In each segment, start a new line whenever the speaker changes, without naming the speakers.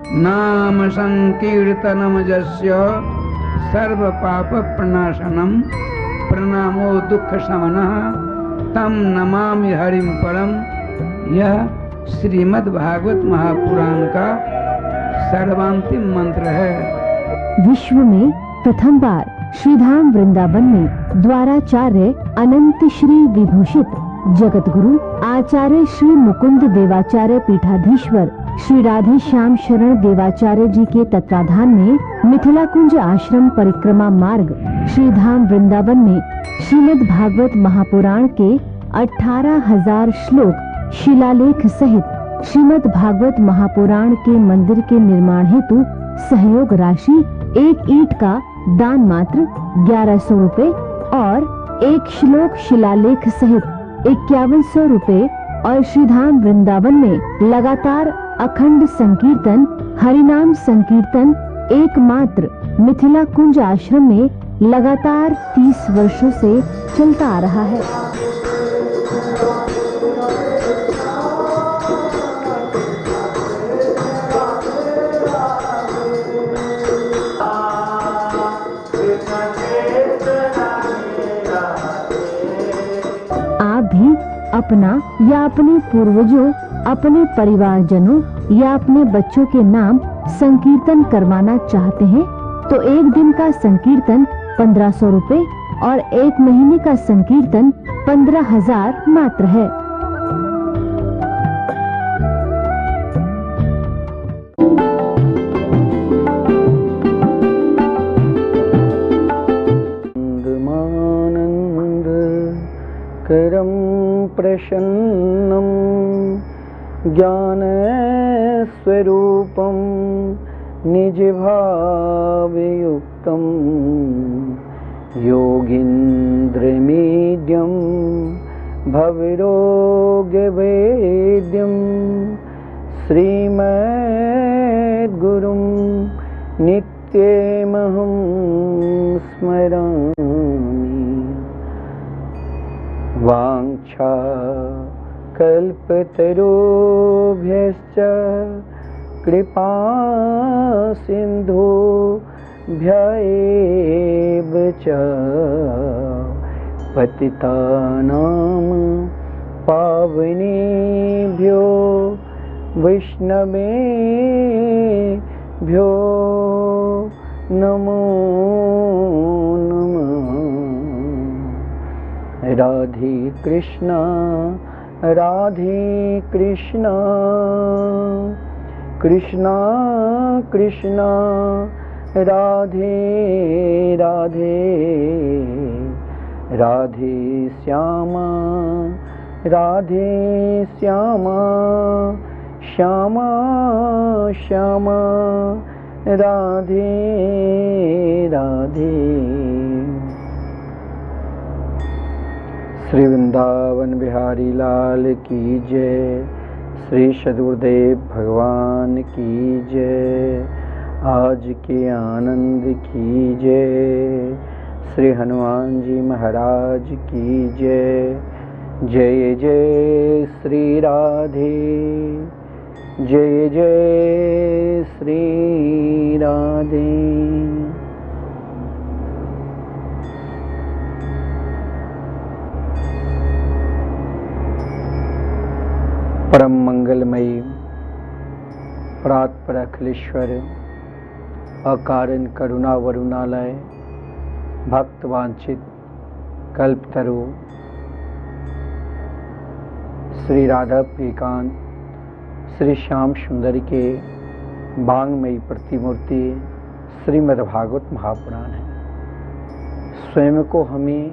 नाम संकीर्तनम यस्य सर्व पाप प्रणाशनम प्रणामो दुख शमनः तम नमामि हरिम परम। यह श्रीमद् भागवत महापुराण का सर्वांतिम मंत्र है।
विश्व में प्रथम बार श्रीधाम वृंदावन में द्वाराचार्य अनंत श्री विभूषित जगत गुरु आचार्य श्री मुकुंद देवाचार्य पीठाधीश्वर श्री राधे श्याम शरण देवाचार्य जी के तत्वाधान में मिथिला कुंज आश्रम परिक्रमा मार्ग श्रीधाम वृंदावन में श्रीमद् भागवत महापुराण के 18,000 श्लोक शिलालेख सहित श्रीमद् भागवत महापुराण के मंदिर के निर्माण हेतु सहयोग राशि एक ईंट का दान मात्र 1100 रुपए और एक श्लोक शिलालेख सहित 5100 रुपए और श्रीधाम वृंदावन में लगातार अखंड संकीर्तन हरिनाम संकीर्तन एकमात्र मिथिला कुंज आश्रम में लगातार 30 वर्षों से चलता आ रहा है। आप भी अपना या अपने पूर्वजों, अपने परिवारजनों या अपने बच्चों के नाम संकीर्तन करवाना चाहते हैं तो एक दिन का संकीर्तन 1500 रुपए और एक महीने का संकीर्तन 15,000 मात्र है।
करम प्रसन्नम ज्ञान स्वरूपम निज भावयुक्तम योगीन्द्रमीड्यम भवरोगवेद्यम श्रीमद्गुरुं नित्यमहं स्मरामि। वाञ्छा कल्पतरुभ्यश्च कृपा सिन्धुभ्यैव च पतितानां पावनेभ्यो वैष्णवेभ्यो नमो नमः। राधे कृष्णा राधे कृष्णा कृष्णा कृष्णा राधे राधे राधे श्यामा राधे श्यामा श्यामा श्यामा राधे राधे। श्री वृंदावन बिहारी लाल की जय। श्री सद्गुरुदेव भगवान की जय। आज के आनंद की जय। श्री हनुमान जी महाराज की जय। जय जय श्री राधे जय जय श्री राधे। परम मंगलमयी परात्पर अखिलेश्वर अकारण करुणा वरुणालय भक्त वांछित कल्पतरु श्री राधा प्रियकांत श्री श्याम सुंदर के बांगमयी प्रतिमूर्ति श्रीमद्भागवत महापुराण है। स्वयं को हमें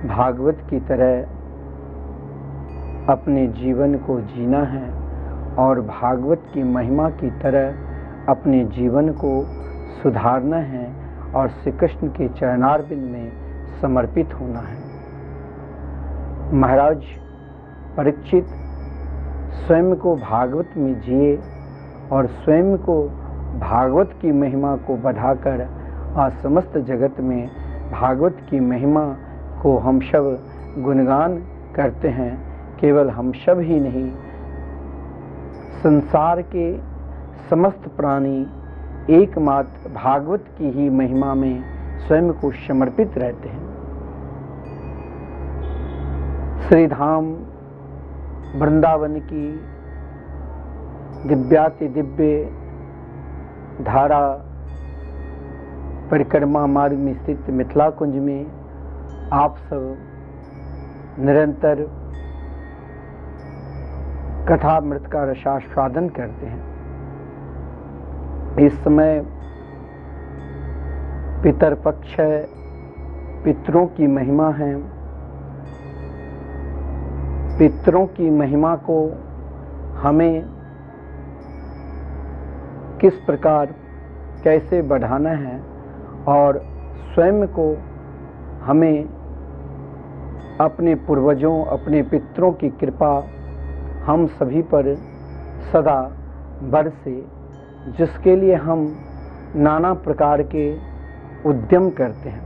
भागवत की तरह अपने जीवन को जीना है और भागवत की महिमा की तरह अपने जीवन को सुधारना है और श्री कृष्ण के चरणारविंद में समर्पित होना है। महाराज परीक्षित स्वयं को भागवत में जिए और स्वयं को भागवत की महिमा को बढ़ाकर आज समस्त जगत में भागवत की महिमा को हम सब गुणगान करते हैं। केवल हम सब ही नहीं, संसार के समस्त प्राणी एकमात्र भागवत की ही महिमा में स्वयं को समर्पित रहते हैं। श्री धाम वृंदावन की दिव्याति दिव्य धारा परिक्रमा मार्ग में स्थित मिथिला कुंज में आप सब निरंतर कथामृत का रसास्वादन करते हैं। इस समय पितरपक्ष है, पितरों की महिमा है। पितरों की महिमा को हमें किस प्रकार कैसे बढ़ाना है और स्वयं को हमें अपने पूर्वजों, अपने पितरों की कृपा हम सभी पर सदा बरसे, जिसके लिए हम नाना प्रकार के उद्यम करते हैं,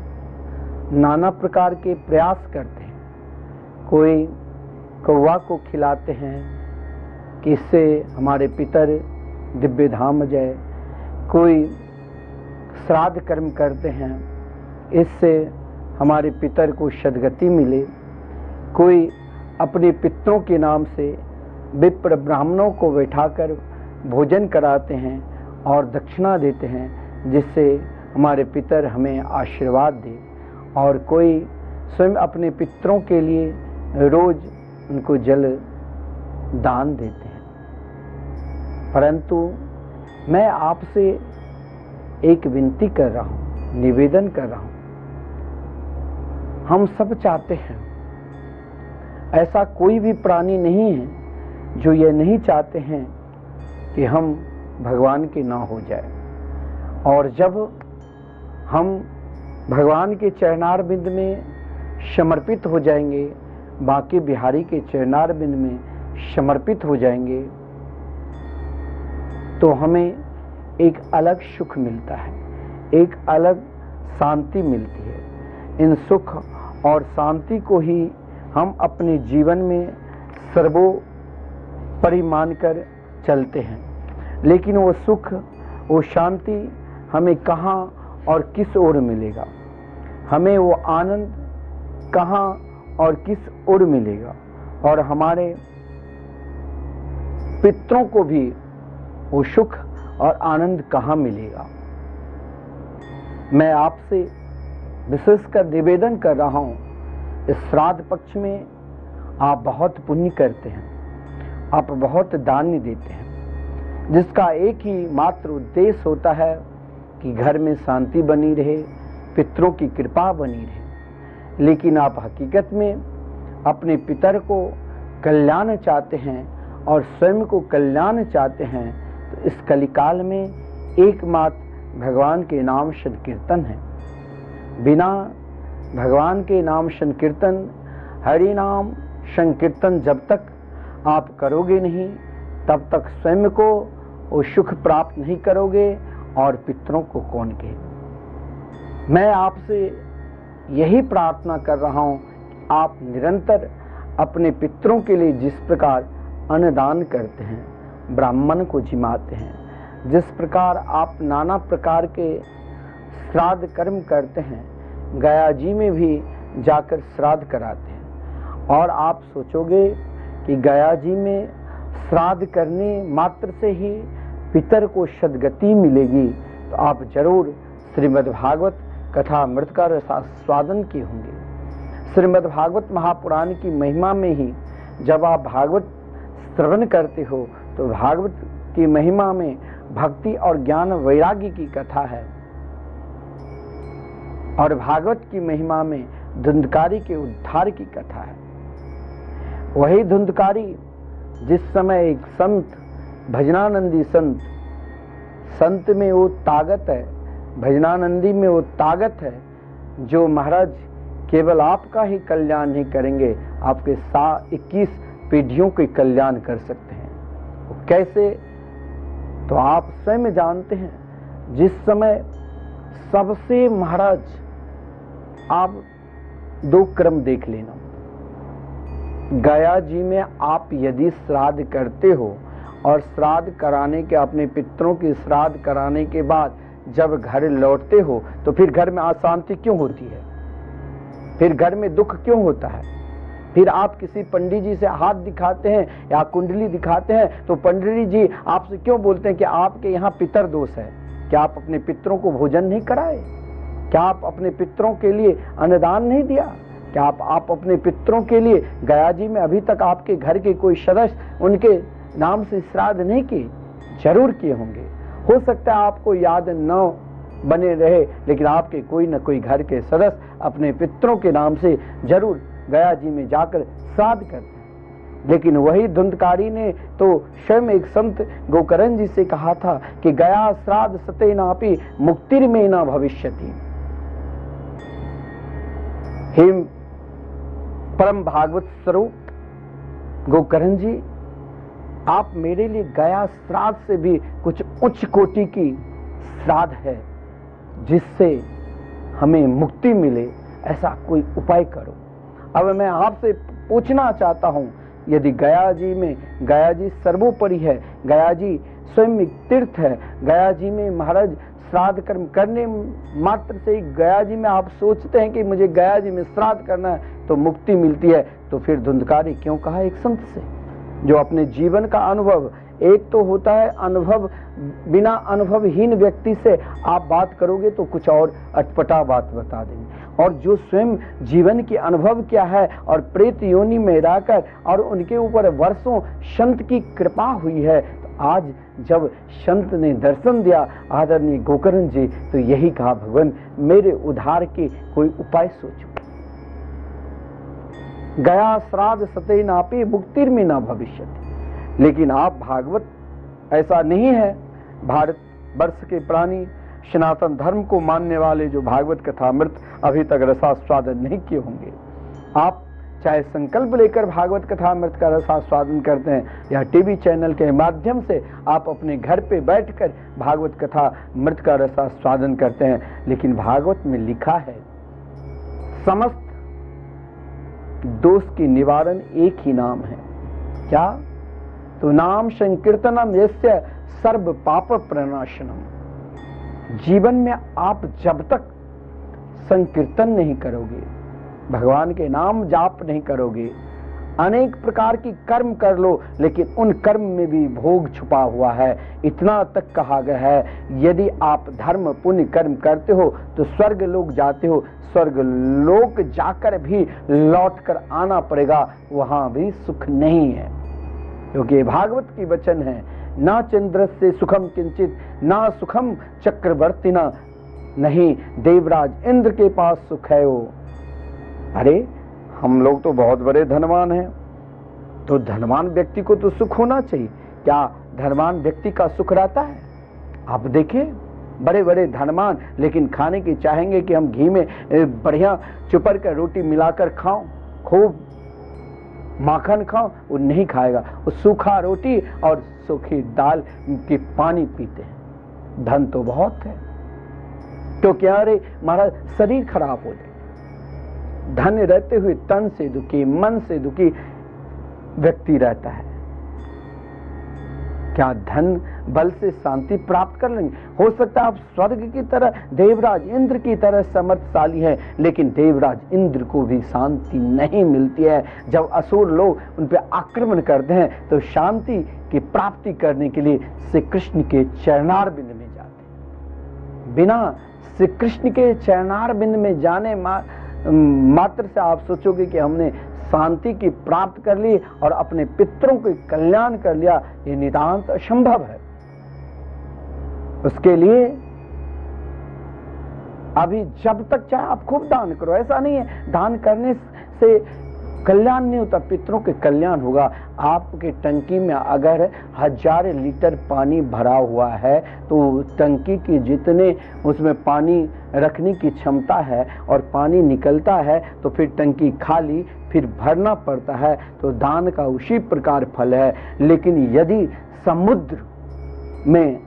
नाना प्रकार के प्रयास करते हैं। कोई कौवा को खिलाते हैं कि इससे हमारे पितर दिव्य धाम जाए, कोई श्राद्ध कर्म करते हैं इससे हमारे पितर को सद्गति मिले, कोई अपने पितरों के नाम से विप्र ब्राह्मणों को बैठाकर भोजन कराते हैं और दक्षिणा देते हैं जिससे हमारे पितर हमें आशीर्वाद दे, और कोई स्वयं अपने पितरों के लिए रोज उनको जल दान देते हैं। परंतु मैं आपसे एक विनती कर रहा हूँ, निवेदन कर रहा हूँ। हम सब चाहते हैं, ऐसा कोई भी प्राणी नहीं है जो ये नहीं चाहते हैं कि हम भगवान के ना हो जाए। और जब हम भगवान के चरणारविंद में समर्पित हो जाएंगे, बांके बिहारी के चरणारविंद में समर्पित हो जाएंगे, तो हमें एक अलग सुख मिलता है, एक अलग शांति मिलती है। इन सुख और शांति को ही हम अपने जीवन में सर्वोपरि मानकर चलते हैं। लेकिन वो सुख, वो शांति हमें कहाँ और किस ओर मिलेगा, हमें वो आनंद कहाँ और किस ओर मिलेगा, और हमारे पितरों को भी वो सुख और आनंद कहाँ मिलेगा। मैं आपसे विशेषकर निवेदन कर रहा हूँ, इस श्राद्ध पक्ष में आप बहुत पुण्य करते हैं, आप बहुत दान देते हैं, जिसका एक ही मात्र उद्देश्य होता है कि घर में शांति बनी रहे, पितरों की कृपा बनी रहे। लेकिन आप हकीकत में अपने पितर को कल्याण चाहते हैं और स्वयं को कल्याण चाहते हैं। तो इस कलिकाल में एकमात्र भगवान के नाम संकीर्तन है। बिना भगवान के नाम संकीर्तन, हरि नाम संकीर्तन जब तक आप करोगे नहीं, तब तक स्वयं को वो सुख प्राप्त नहीं करोगे और पितरों को कौन कहे। मैं आपसे यही प्रार्थना कर रहा हूँ कि आप निरंतर अपने पितरों के लिए जिस प्रकार अन्नदान करते हैं, ब्राह्मण को जिमाते हैं, जिस प्रकार आप नाना प्रकार के श्राद्ध कर्म करते हैं, गया जी में भी जाकर श्राद्ध कराते हैं, और आप सोचोगे कि गया जी में श्राद्ध करने मात्र से ही पितर को सद्गति मिलेगी, तो आप जरूर श्रीमद् भागवत कथा अमृत का रसास्वादन किए होंगे। श्रीमद् भागवत महापुराण की महिमा में ही जब आप भागवत श्रवण करते हो तो भागवत की महिमा में भक्ति और ज्ञान वैराग्य की कथा है, और भागवत की महिमा में धुंधकारी के उद्धार की कथा है। वही धुंधकारी जिस समय एक संत, भजनानंदी संत में वो ताकत है, भजनानंदी में वो ताकत है जो महाराज केवल आपका ही कल्याण नहीं करेंगे, आपके 21 पीढ़ियों के कल्याण कर सकते हैं। वो कैसे, तो आप स्वयं जानते हैं। जिस समय सबसे महाराज, आप 2 क्रम देख लेना। गया जी में आप यदि श्राद्ध करते हो और श्राद्ध कराने के, अपने पितरों की श्राद्ध कराने के बाद जब घर लौटते हो तो फिर घर में अशांति क्यों होती है? फिर घर में दुख क्यों होता है? फिर आप किसी पंडित जी से हाथ दिखाते हैं या कुंडली दिखाते हैं तो पंडित जी आपसे क्यों बोलते हैं कि आपके यहाँ पितर दोष है? क्या आप अपने पितरों को भोजन नहीं कराए? क्या आप अपने पितरों के लिए अन्नदान नहीं दिया? क्या आप अपने पितरों के लिए गया जी में अभी तक आपके घर के कोई सदस्य उनके नाम से श्राद्ध नहीं किए? जरूर किए होंगे। हो सकता है आपको याद न बने रहे, लेकिन आपके कोई न कोई घर के सदस्य अपने पितरों के नाम से जरूर गया जी में जाकर श्राद्ध करते हैं। लेकिन वही धुंधकारी ने तो स्वयं एक संत गोकर्ण जी से कहा था कि गया श्राद्ध सतेनापि मुक्तिर्मे न भविष्यति। हे परम भागवत स्वरूप गोकर्ण जी, आप मेरे लिए गया श्राद्ध से भी कुछ उच्च कोटि की श्राद्ध है जिससे हमें मुक्ति मिले, ऐसा कोई उपाय करो। अब मैं आपसे पूछना चाहता हूं, यदि गया जी में, गया जी सर्वोपरि है, गया जी स्वयं एक तीर्थ है, गया जी में महाराज श्राद्ध कर्म करने मात्र से ही गया जी में आप सोचते हैं कि मुझे गया जी में श्राद्ध करना है तो मुक्ति मिलती है, तो फिर धुंधकारी क्यों कहा एक संत से जो अपने जीवन का अनुभव, एक तो होता है अनुभव, बिना अनुभवहीन व्यक्ति से आप बात करोगे तो कुछ और अटपटा बात बता देंगे, और जो स्वयं जीवन की अनुभव क्या है और प्रेत योनि में रहकर और उनके ऊपर वर्षों संत की कृपा हुई है, तो आज जब संत ने दर्शन दिया आदरणीय गोकर्ण जी, तो यही कहा भगवान मेरे उद्धार के कोई उपाय सोचो। गया श्राद्ध सतेनापि मुक्तिर्मे न भविष्यति। लेकिन आप भागवत ऐसा नहीं है, भारत वर्ष के प्राणी सनातन धर्म को मानने वाले जो भागवत कथामृत अभी तक रसास्वादन नहीं किए होंगे, आप चाहे संकल्प लेकर भागवत कथामृत का रसास्वादन करते हैं या टीवी चैनल के माध्यम से आप अपने घर पे बैठकर भागवत कथा मृत का रसास्वादन करते हैं, लेकिन भागवत में लिखा है समस्त दोष की निवारण एक ही नाम है। क्या? तो नाम संकीर्तनम यस्य सर्व पाप प्रणाशनम। जीवन में आप जब तक संकीर्तन नहीं करोगे, भगवान के नाम जाप नहीं करोगे, अनेक प्रकार की कर्म कर लो, लेकिन उन कर्म में भी भोग छुपा हुआ है। इतना तक कहा गया है, यदि आप धर्म पुण्य कर्म करते हो तो स्वर्ग लोक जाते हो, स्वर्ग लोक जाकर भी लौट कर आना पड़ेगा, वहां भी सुख नहीं है। क्योंकि भागवत की वचन है, ना चंद्रस्य सुखम किंचित ना सुखम चक्रवर्तिना, नहीं देवराज इंद्र के पास सुख है वो। अरे हम लोग तो बहुत बड़े धनवान हैं, तो धनवान व्यक्ति को तो सुख होना चाहिए। क्या धनवान व्यक्ति का सुख रहता है? आप देखिए बड़े बड़े धनवान, लेकिन खाने की चाहेंगे कि हम घी में बढ़िया चुपर कर रोटी मिलाकर खाओ, खूब माखन खाओ, वो नहीं खाएगा, वो सूखा रोटी और सूखी दाल की पानी पीते हैं। धन तो बहुत है, तो क्या अरे हमारा शरीर खराब हो जाए। धन रहते हुए तन से दुखी, मन से दुखी व्यक्ति रहता है। क्या धन बल से शांति प्राप्त कर लेंगे? हो सकता है आप स्वर्ग की तरह देवराज इंद्र की तरह समर्थशाली हैं, लेकिन देवराज इंद्र को भी शांति नहीं मिलती है। जब असुर लोग उन पर आक्रमण करते हैं तो शांति की प्राप्ति करने के लिए श्री कृष्ण के चरणारविंद में जाते हैं। बिना श्री कृष्ण के चरणारविंद में जाने मात्र से आप सोचोगे कि हमने शांति की प्राप्त कर ली और अपने पितरों के कल्याण कर लिया, ये नितांत असंभव है। उसके लिए अभी जब तक चाहे आप खूब दान करो, ऐसा नहीं है दान करने से कल्याण नहीं होता, पितरों के कल्याण होगा। आपके टंकी में अगर 1000 लीटर पानी भरा हुआ है तो टंकी की जितने उसमें पानी रखने की क्षमता है और पानी निकलता है तो फिर टंकी खाली, फिर भरना पड़ता है, तो दान का उसी प्रकार फल है। लेकिन यदि समुद्र में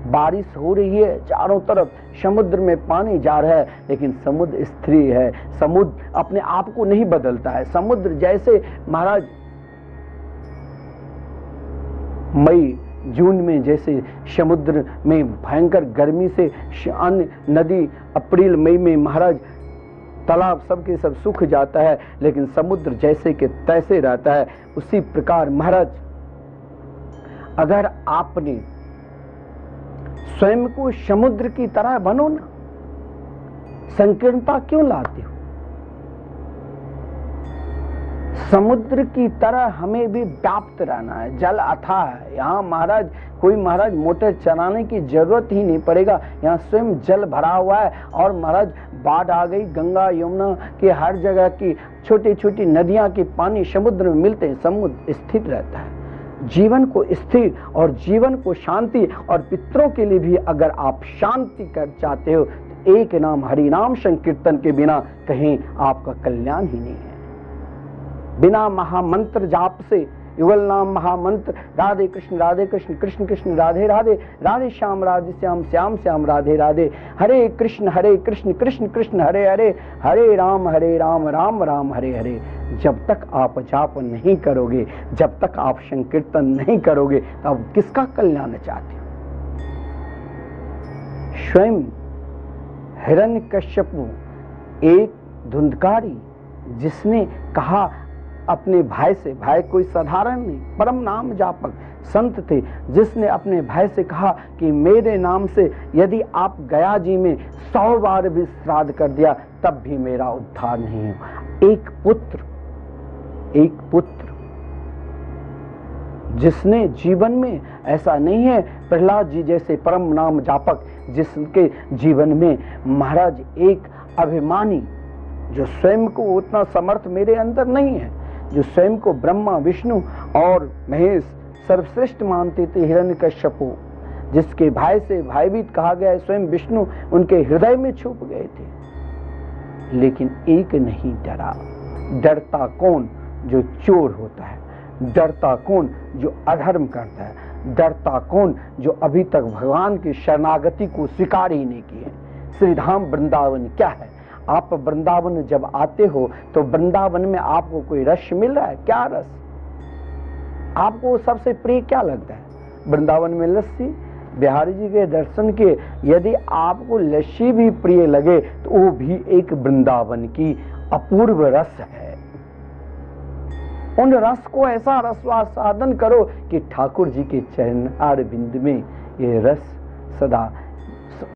बारिश हो रही है, चारों तरफ समुद्र में पानी जा रहा है, लेकिन समुद्र स्थिर है, समुद्र अपने आप को नहीं बदलता है। समुद्र जैसे महाराज मई जून में जैसे समुद्र में भयंकर गर्मी से अन्य नदी अप्रैल मई में महाराज तालाब सबके सब सूख जाता है, लेकिन समुद्र जैसे के तैसे रहता है। उसी प्रकार महाराज अगर आपने स्वयं को समुद्र की तरह बनो ना, संकीर्णता क्यों लाते हो? समुद्र की तरह हमें भी व्याप्त रहना है। जल अथाह है, यहाँ महाराज कोई महाराज मोटर चलाने की जरूरत ही नहीं पड़ेगा, यहाँ स्वयं जल भरा हुआ है। और महाराज बाढ़ आ गई, गंगा यमुना के हर जगह की छोटी छोटी नदियां के पानी समुद्र में मिलते हैं, समुद्र स्थिर रहता है। जीवन को स्थिर और जीवन को शांति और पितरों के लिए भी अगर आप शांति कर चाहते हो तो एक नाम हरि नाम संकीर्तन के बिना कहीं आपका कल्याण ही नहीं है। बिना महामंत्र जाप से, युगल नाम महामंत्र राधे कृष्ण कृष्ण कृष्ण राधे राधे, राधे श्याम श्याम श्याम राधे राधे, हरे कृष्ण कृष्ण कृष्ण हरे हरे, हरे राम राम राम हरे हरे। जब तक आप जाप नहीं करोगे, जब तक आप संकीर्तन नहीं करोगे, तब किसका कल्याण चाहते हो? स्वयं हिरण्यकश्यपु एक धुंधकारी जिसने कहा अपने भाई से, भाई कोई साधारण नहीं, परम नाम जापक संत थे, जिसने अपने भाई से कहा कि मेरे नाम से यदि आप गया जी में 100 बार भी श्राद्ध कर दिया तब भी मेरा उद्धार नहीं हो। एक पुत्र जिसने जीवन में ऐसा नहीं है प्रहलाद जी जैसे परम नाम जापक, जिसके जीवन में महाराज एक अभिमानी, जो स्वयं को उतना समर्थ मेरे अंदर नहीं है, जो स्वयं को ब्रह्मा विष्णु और महेश सर्वश्रेष्ठ मानते थे, हिरण्यकश्यपु, जिसके भाई से भयभीत कहा गया, स्वयं विष्णु उनके हृदय में छुप गए थे, लेकिन एक नहीं डरा। डरता कौन? जो चोर होता है। डरता कौन? जो अधर्म करता है। डरता कौन? जो अभी तक भगवान की शरणागति को स्वीकार ही नहीं किए। श्रीधाम वृंदावन क्या है? आप वृंदावन जब आते हो तो वृंदावन में आपको कोई रस मिल रहा है? क्या रस? आपको सबसे प्रिय क्या लगता है? वृंदावन में लस्सी, बिहारी जी के दर्शन के। यदि आपको लस्सी भी प्रिय लगे तो वो भी एक वृंदावन की अपूर्व रस है। उन रस को ऐसा रसवासादन करो कि ठाकुर जी के चरणार बिंद में ये रस सदा।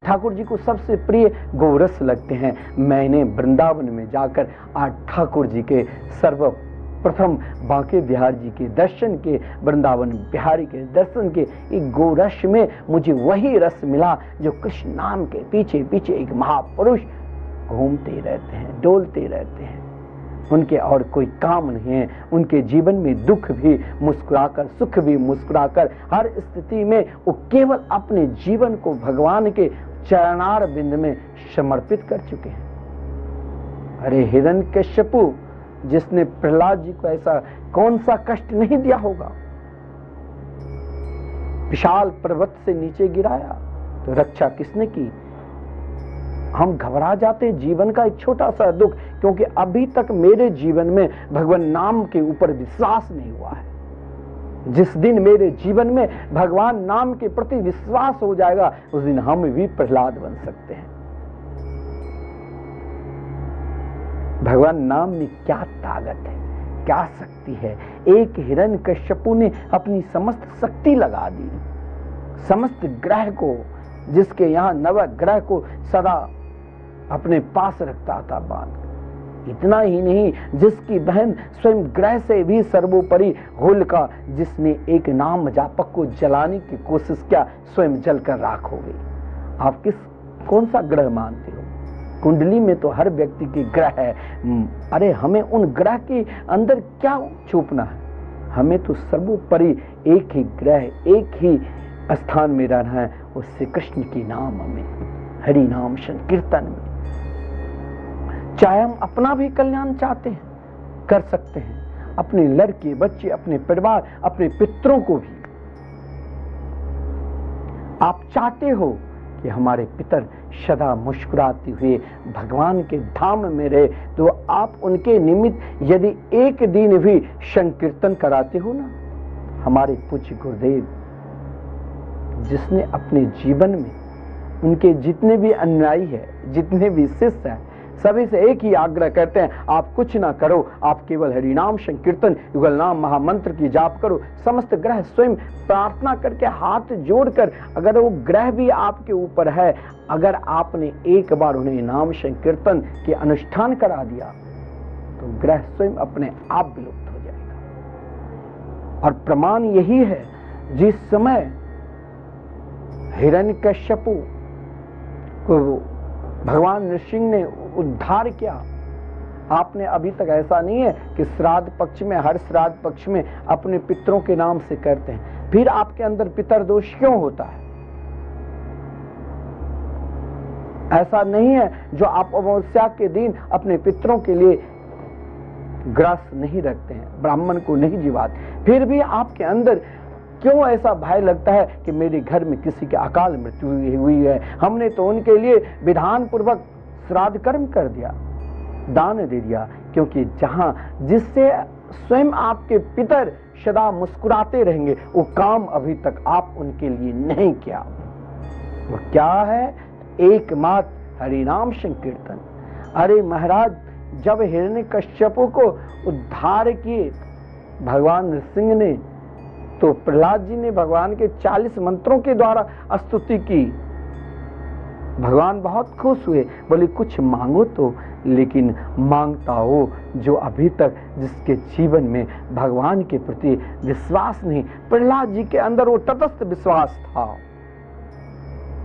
ठाकुर जी को सबसे प्रिय गोरस लगते हैं। मैंने वृंदावन में जाकर आज ठाकुर जी के सर्वप्रथम बांके बिहार जी के दर्शन के, वृंदावन बिहारी के दर्शन के, एक गोरस में मुझे वही रस मिला जो कृष्ण नाम के पीछे पीछे एक महापुरुष घूमते रहते हैं, डोलते रहते हैं। उनके और कोई काम नहीं है। उनके जीवन में दुख भी मुस्कुराकर, सुख भी मुस्कुराकर, हर स्थिति में वो केवल अपने जीवन को भगवान के चरणार बिंद में समर्पित कर चुके हैं। अरे हिरण्यकश्यपु जिसने प्रहलाद जी को ऐसा कौन सा कष्ट नहीं दिया होगा? विशाल पर्वत से नीचे गिराया तो रक्षा किसने की? हम घबरा जाते हैं जीवन का एक छोटा सा दुख, क्योंकि अभी तक मेरे जीवन में भगवान नाम के ऊपर विश्वास नहीं हुआ है। जिस दिन मेरे जीवन में भगवान नाम के प्रति विश्वास हो जाएगा उस दिन हम भी प्रहलाद बन सकते हैं। भगवान नाम में क्या ताकत है, क्या शक्ति है। एक हिरण्यकश्यपु ने अपनी समस्त शक्ति लगा दी, समस्त ग्रह को, जिसके यहाँ नवग्रह को सदा अपने पास रखता था बांध। इतना ही नहीं, जिसकी बहन स्वयं ग्रह से भी सर्वोपरि होलिका, जिसने एक नाम जापक को जलाने की कोशिश किया, स्वयं जलकर राख हो गई। आप कौन सा ग्रह मानते हो? कुंडली में तो हर व्यक्ति के ग्रह है। अरे हमें उन ग्रह के अंदर क्या छुपना है? हमें तो सर्वोपरि एक ही ग्रह, एक ही स्थान में रहना है, उससे कृष्ण की नाम में, हरि नाम संकीर्तन में। चाहे हम अपना भी कल्याण चाहते हैं, कर सकते हैं, अपने लड़के बच्चे, अपने परिवार, अपने पितरों को भी। आप चाहते हो कि हमारे पितर सदा मुस्कुराते हुए भगवान के धाम में रहे, तो आप उनके निमित्त यदि एक दिन भी संकीर्तन कराते हो ना, हमारे पूज्य गुरुदेव, जिसने अपने जीवन में उनके जितने भी अनुयायी है, जितने भी शिष्य हैं, सभी से एक ही आग्रह करते हैं, आप कुछ ना करो, आप केवल हरिनाम संकीर्तन युगल नाम महामंत्र की जाप करो। समस्त ग्रह स्वयं प्रार्थना करके हाथ जोड़कर, अगर वो ग्रह भी आपके ऊपर है, अगर आपने एक बार उन्हें नाम संकीर्तन के अनुष्ठान करा दिया तो ग्रह स्वयं अपने आप विलुप्त हो जाएगा। और प्रमाण यही है, जिस समय हिरण्यकश्यपु को भगवान नृसिंह ने उद्धार किया, आपने अभी तक ऐसा नहीं है कि श्राद्ध पक्ष में, हर श्राद्ध पक्ष में अपने पितरों के नाम से करते हैं, फिर आपके अंदर पितर दोष क्यों होता है? ऐसा नहीं है जो आप अमावस्या के दिन अपने पितरों के लिए ग्रास नहीं रखते हैं, ब्राह्मण को नहीं जिवाते, फिर भी आपके अंदर क्यों ऐसा भय लगता है कि मेरे घर में किसी के अकाल मृत्यु हुई है, हमने तो उनके लिए विधान पूर्वक श्राद्ध कर्म कर दिया, दान दे दिया। क्योंकि जहां जिससे स्वयं आपके पितर सदा मुस्कुराते रहेंगे, वो काम अभी तक आप उनके लिए नहीं किया। वो क्या है? एकमात्र हरिनाम संकीर्तन। अरे महाराज, जब हिरण्यकश्यपु को उद्धार किए भगवान नृसिंह ने, तो प्रहलाद जी ने भगवान के 40 मंत्रों के द्वारा स्तुति की। भगवान बहुत खुश हुए, बोले कुछ मांगो तो, लेकिन मांगता हो जो अभी तक जिसके जीवन में भगवान के प्रति विश्वास नहीं। प्रहलाद जी के अंदर वो तटस्थ विश्वास था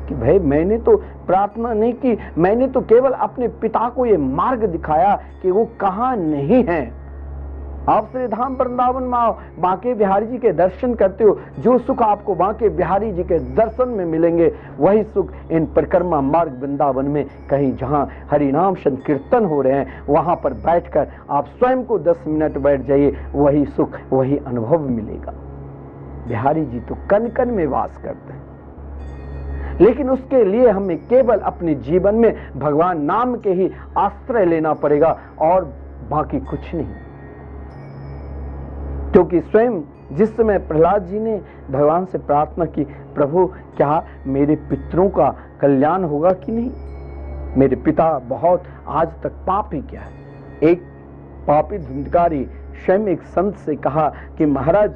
कि भाई मैंने तो प्रार्थना नहीं की, मैंने तो केवल अपने पिता को ये मार्ग दिखाया कि वो कहाँ नहीं है। आप श्री धाम वृंदावन में आओ, बांके बिहारी जी के दर्शन करते हो, जो सुख आपको बांके बिहारी जी के दर्शन में मिलेंगे, वही सुख इन परिक्रमा मार्ग वृंदावन में कहीं जहां हरिनाम संकीर्तन हो रहे हैं वहां पर बैठकर आप स्वयं को 10 मिनट बैठ जाइए, वही सुख, वही अनुभव मिलेगा। बिहारी जी तो कण कण में वास करते हैं, लेकिन उसके लिए हमें केवल अपने जीवन में भगवान नाम के ही आश्रय लेना पड़ेगा और बाकी कुछ नहीं। क्योंकि स्वयं जिस समय प्रहलाद जी ने भगवान से प्रार्थना की, प्रभु क्या मेरे पितरों का कल्याण होगा कि नहीं, मेरे पिता बहुत आज तक पाप ही किया है। एक पापी धुंधकारी स्वयं एक संत से कहा कि महाराज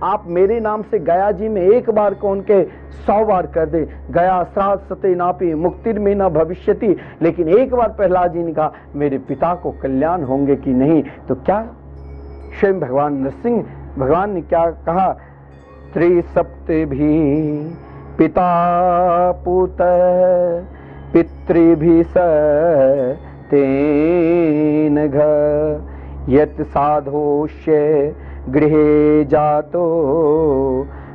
आप मेरे नाम से गया जी में एक बार को उनके 100 बार कर दे, गया श्राद्ध सते नापी मुक्तिर में न भविष्यति। लेकिन एक बार प्रहलाद जी ने कहा मेरे पिता को कल्याण होंगे कि नहीं, तो क्या स्वयं भगवान नृसिंह भगवान ने क्या कहा? त्रिसप्ते भी पिता पुत पितृभि तेन घ यत साधोष्य गृहे जातो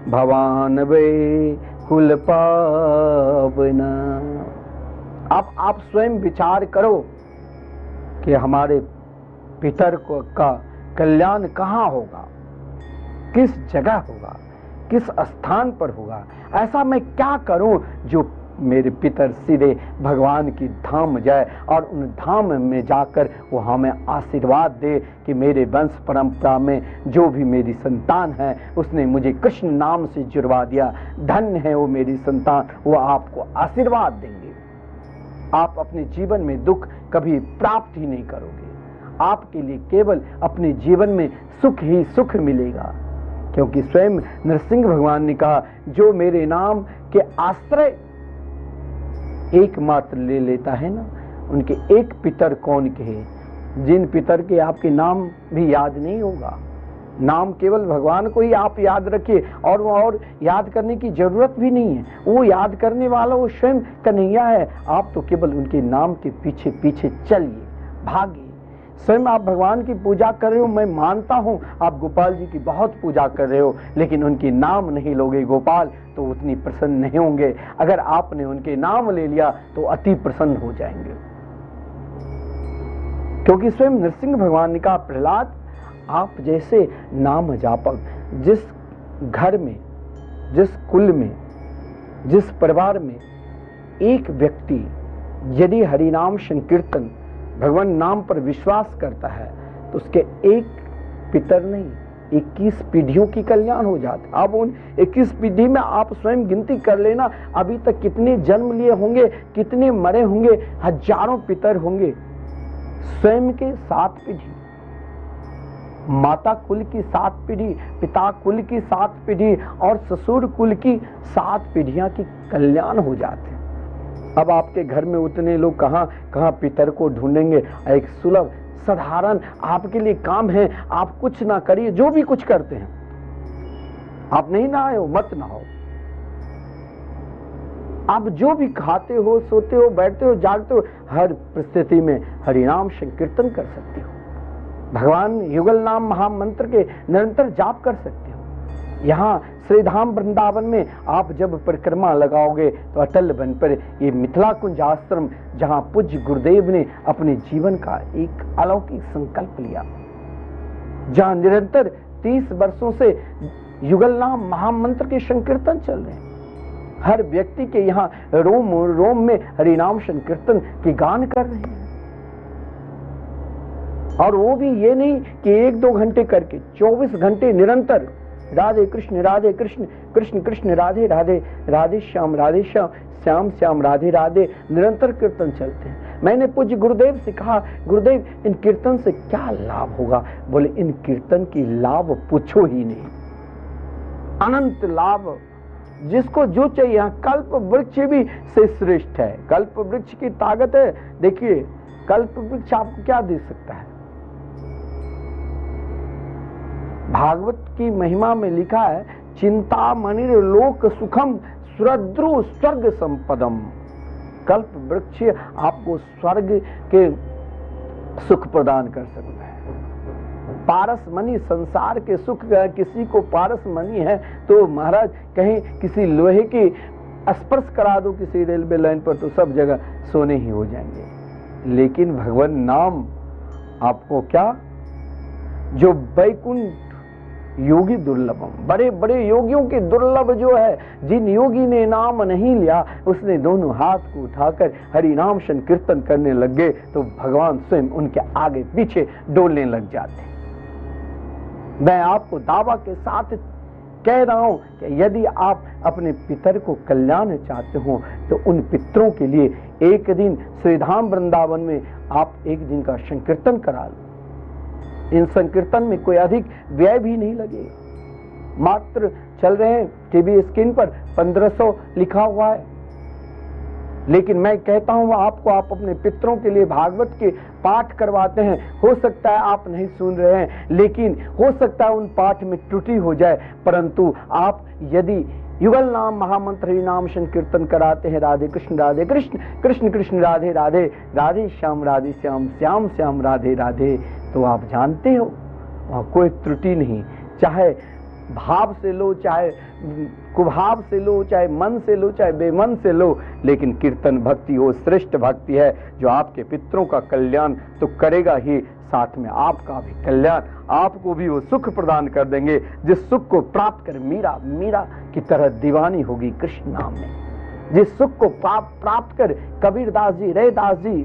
भवान वे कुल पावना। अब आप स्वयं विचार करो कि हमारे पितर को का कल्याण कहाँ होगा, किस जगह होगा, किस स्थान पर होगा। ऐसा मैं क्या करूं जो मेरे पितर सीधे भगवान की धाम जाए और उन धाम में जाकर वो हमें आशीर्वाद दे कि मेरे वंश परंपरा में जो भी मेरी संतान है उसने मुझे कृष्ण नाम से जुड़वा दिया, धन्य है वो मेरी संतान, वो आपको आशीर्वाद देंगे। आप अपने जीवन में दुख कभी प्राप्त ही नहीं करोगे, आपके लिए केवल अपने जीवन में सुख ही सुख मिलेगा। क्योंकि स्वयं नरसिंह भगवान ने कहा जो मेरे नाम के आश्रय एकमात्र ले लेता है ना, उनके एक पितर कौन कहे, जिन पितर के आपके नाम भी याद नहीं होगा। नाम केवल भगवान को ही आप याद रखिए और याद करने की जरूरत भी नहीं है, वो याद करने वाला वो स्वयं कन्हैया है। आप तो केवल उनके नाम के पीछे पीछे चलिए, भागिए। स्वयं आप भगवान की पूजा कर रहे हो, मैं मानता हूं आप गोपाल जी की बहुत पूजा कर रहे हो, लेकिन उनके नाम नहीं लोगे गोपाल तो उतनी प्रसन्न नहीं होंगे। अगर आपने उनके नाम ले लिया तो अति प्रसन्न हो जाएंगे। क्योंकि स्वयं नरसिंह भगवान ने कहा प्रहलाद आप जैसे नाम जापक, जिस घर में, जिस कुल में, जिस परिवार में एक व्यक्ति यदि हरिनाम संकीर्तन भगवान नाम पर विश्वास करता है तो उसके एक पितर नहीं 21 पीढ़ियों की कल्याण हो जाते। अब उन 21 पीढ़ी में आप स्वयं गिनती कर लेना, अभी तक कितने जन्म लिए होंगे, कितने मरे होंगे, हजारों पितर होंगे। स्वयं के 7 पीढ़ी, माता कुल की 7 पीढ़ी, पिता कुल की 7 पीढ़ी और ससुर कुल की 7 पीढ़ियां की कल्याण हो जाते हैं। अब आपके घर में उतने लोग कहां पितर को ढूंढेंगे। एक सुलभ साधारण आपके लिए काम है, आप कुछ ना करिए, जो भी कुछ करते हैं, आप नहीं नहाए हो मत नहाओ, आप जो भी खाते हो, सोते हो, बैठते हो, जागते हो, हर परिस्थिति में हरिनाम संकीर्तन कर सकते हो, भगवान युगल नाम महामंत्र के निरंतर जाप कर सकते हो। यहाँ श्रीधाम वृंदावन में आप जब परिक्रमा लगाओगे तो अटल वन पर ये मिथिला कुंज आश्रम, जहाँ पूज्य गुरुदेव ने अपने जीवन का एक अलौकिक संकल्प लिया, जहाँ निरंतर 30 वर्षों से युगल नाम महामंत्र के संकीर्तन चल रहे हैं। हर व्यक्ति के यहाँ रोम रोम में हरिनाम संकीर्तन के गान कर रहे हैं, और वो भी ये नहीं कि 1-2 घंटे करके, 24 घंटे निरंतर राधे कृष्ण कृष्ण कृष्ण राधे राधे, राधे श्याम श्याम श्याम राधे राधे, निरंतर कीर्तन चलते हैं। मैंने पूज्य गुरुदेव से कहा, गुरुदेव इन कीर्तन से क्या लाभ होगा? बोले इन कीर्तन की लाभ पूछो ही नहीं, अनंत लाभ, जिसको जो चाहिए। यहाँ कल्प वृक्ष भी से श्रेष्ठ है, कल्प वृक्ष की ताकत है। देखिए कल्प वृक्ष आपको क्या दे सकता है? भागवत की महिमा में लिखा है, चिंता मणिर लोक सुखम सुरद्रु स्वर्ग संपदम। कल्प वृक्ष आपको स्वर्ग के सुख प्रदान कर सकता है। पारस मणि संसार के सुख, किसी को पारस मणि है तो महाराज कहीं किसी लोहे की स्पर्श करा दो किसी रेलवे लाइन पर तो सब जगह सोने ही हो जाएंगे। लेकिन भगवान नाम आपको क्या, जो वैकुंठ योगी दुर्लभम, बड़े बड़े योगियों के दुर्लभ जो है, जिन योगी ने नाम नहीं लिया उसने दोनों हाथ को उठाकर हरि नाम संकीर्तन करने लग गए तो भगवान स्वयं उनके आगे पीछे डोलने लग जाते। मैं आपको दावा के साथ कह रहा हूं कि यदि आप अपने पितर को कल्याण चाहते हो तो उन पितरों के लिए एक दिन श्रीधाम वृंदावन में आप एक दिन का संकीर्तन करा लो। इन संकीर्तन में कोई अधिक व्यय भी नहीं लगे, मात्र चल रहे हैं टीवी स्क्रीन पर 1500 लिखा हुआ है। लेकिन मैं कहता हूं आपको, आप अपने पितरों के लिए भागवत के पाठ करवाते हैं। हो सकता है आप नहीं सुन रहे हैं, लेकिन हो सकता है उन पाठ में त्रुटि हो जाए, परंतु आप यदि युगल नाम महामंत्र हरि नाम संकीर्तन कराते हैं, राधे कृष्ण कृष्ण कृष्ण राधे राधे, राधे श्याम श्याम श्याम राधे राधे, तो आप जानते हो कोई त्रुटि नहीं। चाहे भाव से लो, चाहे कुभाव से लो, चाहे मन से लो, चाहे बेमन से लो, लेकिन कीर्तन भक्ति वो श्रेष्ठ भक्ति है जो आपके पितरों का कल्याण तो करेगा ही, साथ में आपका भी कल्याण, आपको भी वो सुख प्रदान कर देंगे जिस सुख को प्राप्त कर मीरा की तरह दीवानी होगी कृष्ण नाम में। जिस सुख को प्राप्त कर कबीरदास जी, रैदास जी,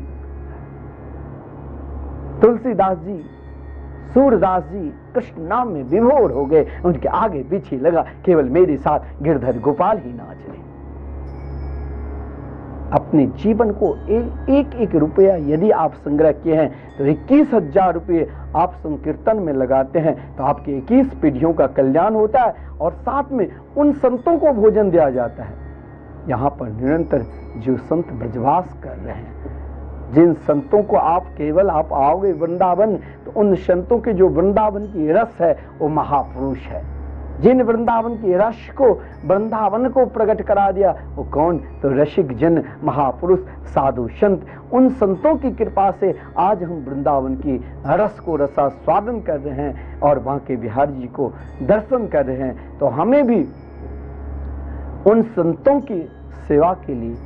तुलसीदास जी, सूरदास जी कृष्ण नाम में विभोर हो गए। उनके आगे पीछे लगा केवल मेरे साथ गिरधर गोपाल ही नाच रहे। अपने जीवन को एक रुपया यदि आप संग्रह किए हैं तो 21,000 रुपये आप संकीर्तन में लगाते हैं तो आपकी 21 पीढ़ियों का कल्याण होता है और साथ में उन संतों को भोजन दिया जाता है। यहाँ पर निरंतर जो संत ब्रजवास कर रहे हैं, जिन संतों को आप आओगे वृंदावन तो उन संतों के जो वृंदावन की रस है वो महापुरुष है। जिन वृंदावन की रस को वृंदावन को प्रकट करा दिया वो कौन? तो रसिक जन, महापुरुष, साधु संत। उन संतों की कृपा से आज हम वृंदावन की रस को रसास्वादन कर रहे हैं और वहां के बिहारी जी को दर्शन कर रहे हैं। तो हमें भी उन संतों की सेवा के लिए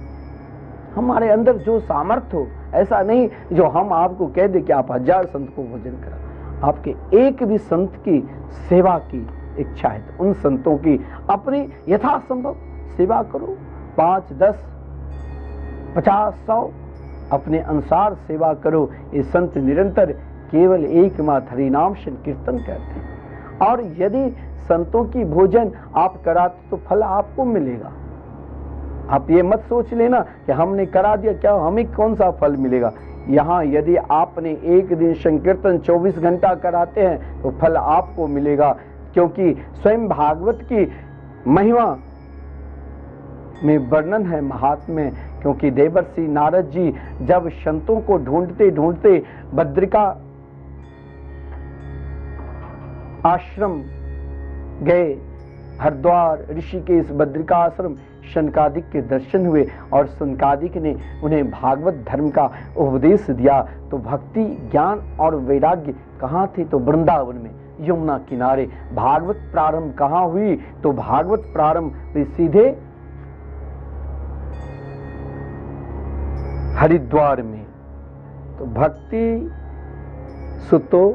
हमारे अंदर जो सामर्थ्य हो, ऐसा नहीं जो हम आपको कह दे कि आप 1000 संत को भोजन करा, आपके एक भी संत की सेवा की इच्छा है तो उन संतों की अपनी यथासंभव सेवा करो। 5, 10, 50, 100 अपने अनुसार सेवा करो। ये संत निरंतर केवल एकमात्र हरि नाम संकीर्तन करते हैं और यदि संतों की भोजन आप कराते तो फल आपको मिलेगा। आप ये मत सोच लेना कि हमने करा दिया क्या हमें कौन सा फल मिलेगा। यहाँ यदि आपने एक दिन संकीर्तन 24 घंटा कराते हैं तो फल आपको मिलेगा, क्योंकि स्वयं भागवत की महिमा में वर्णन है महात्म्य। क्योंकि देवर्षि नारद जी जब संतों को ढूंढते ढूंढते बद्रिका आश्रम गए, हरिद्वार ऋषिकेश बद्रिका आश्रम, शनकादिक के दर्शन हुए और शनकादिक ने उन्हें भागवत धर्म का उपदेश दिया। तो भक्ति ज्ञान और वैराग्य कहाँ थे? तो वृंदावन में यमुना किनारे। भागवत प्रारंभ कहाँ हुई? तो भागवत प्रारंभ सीधे हरिद्वार में। तो भक्ति सुतो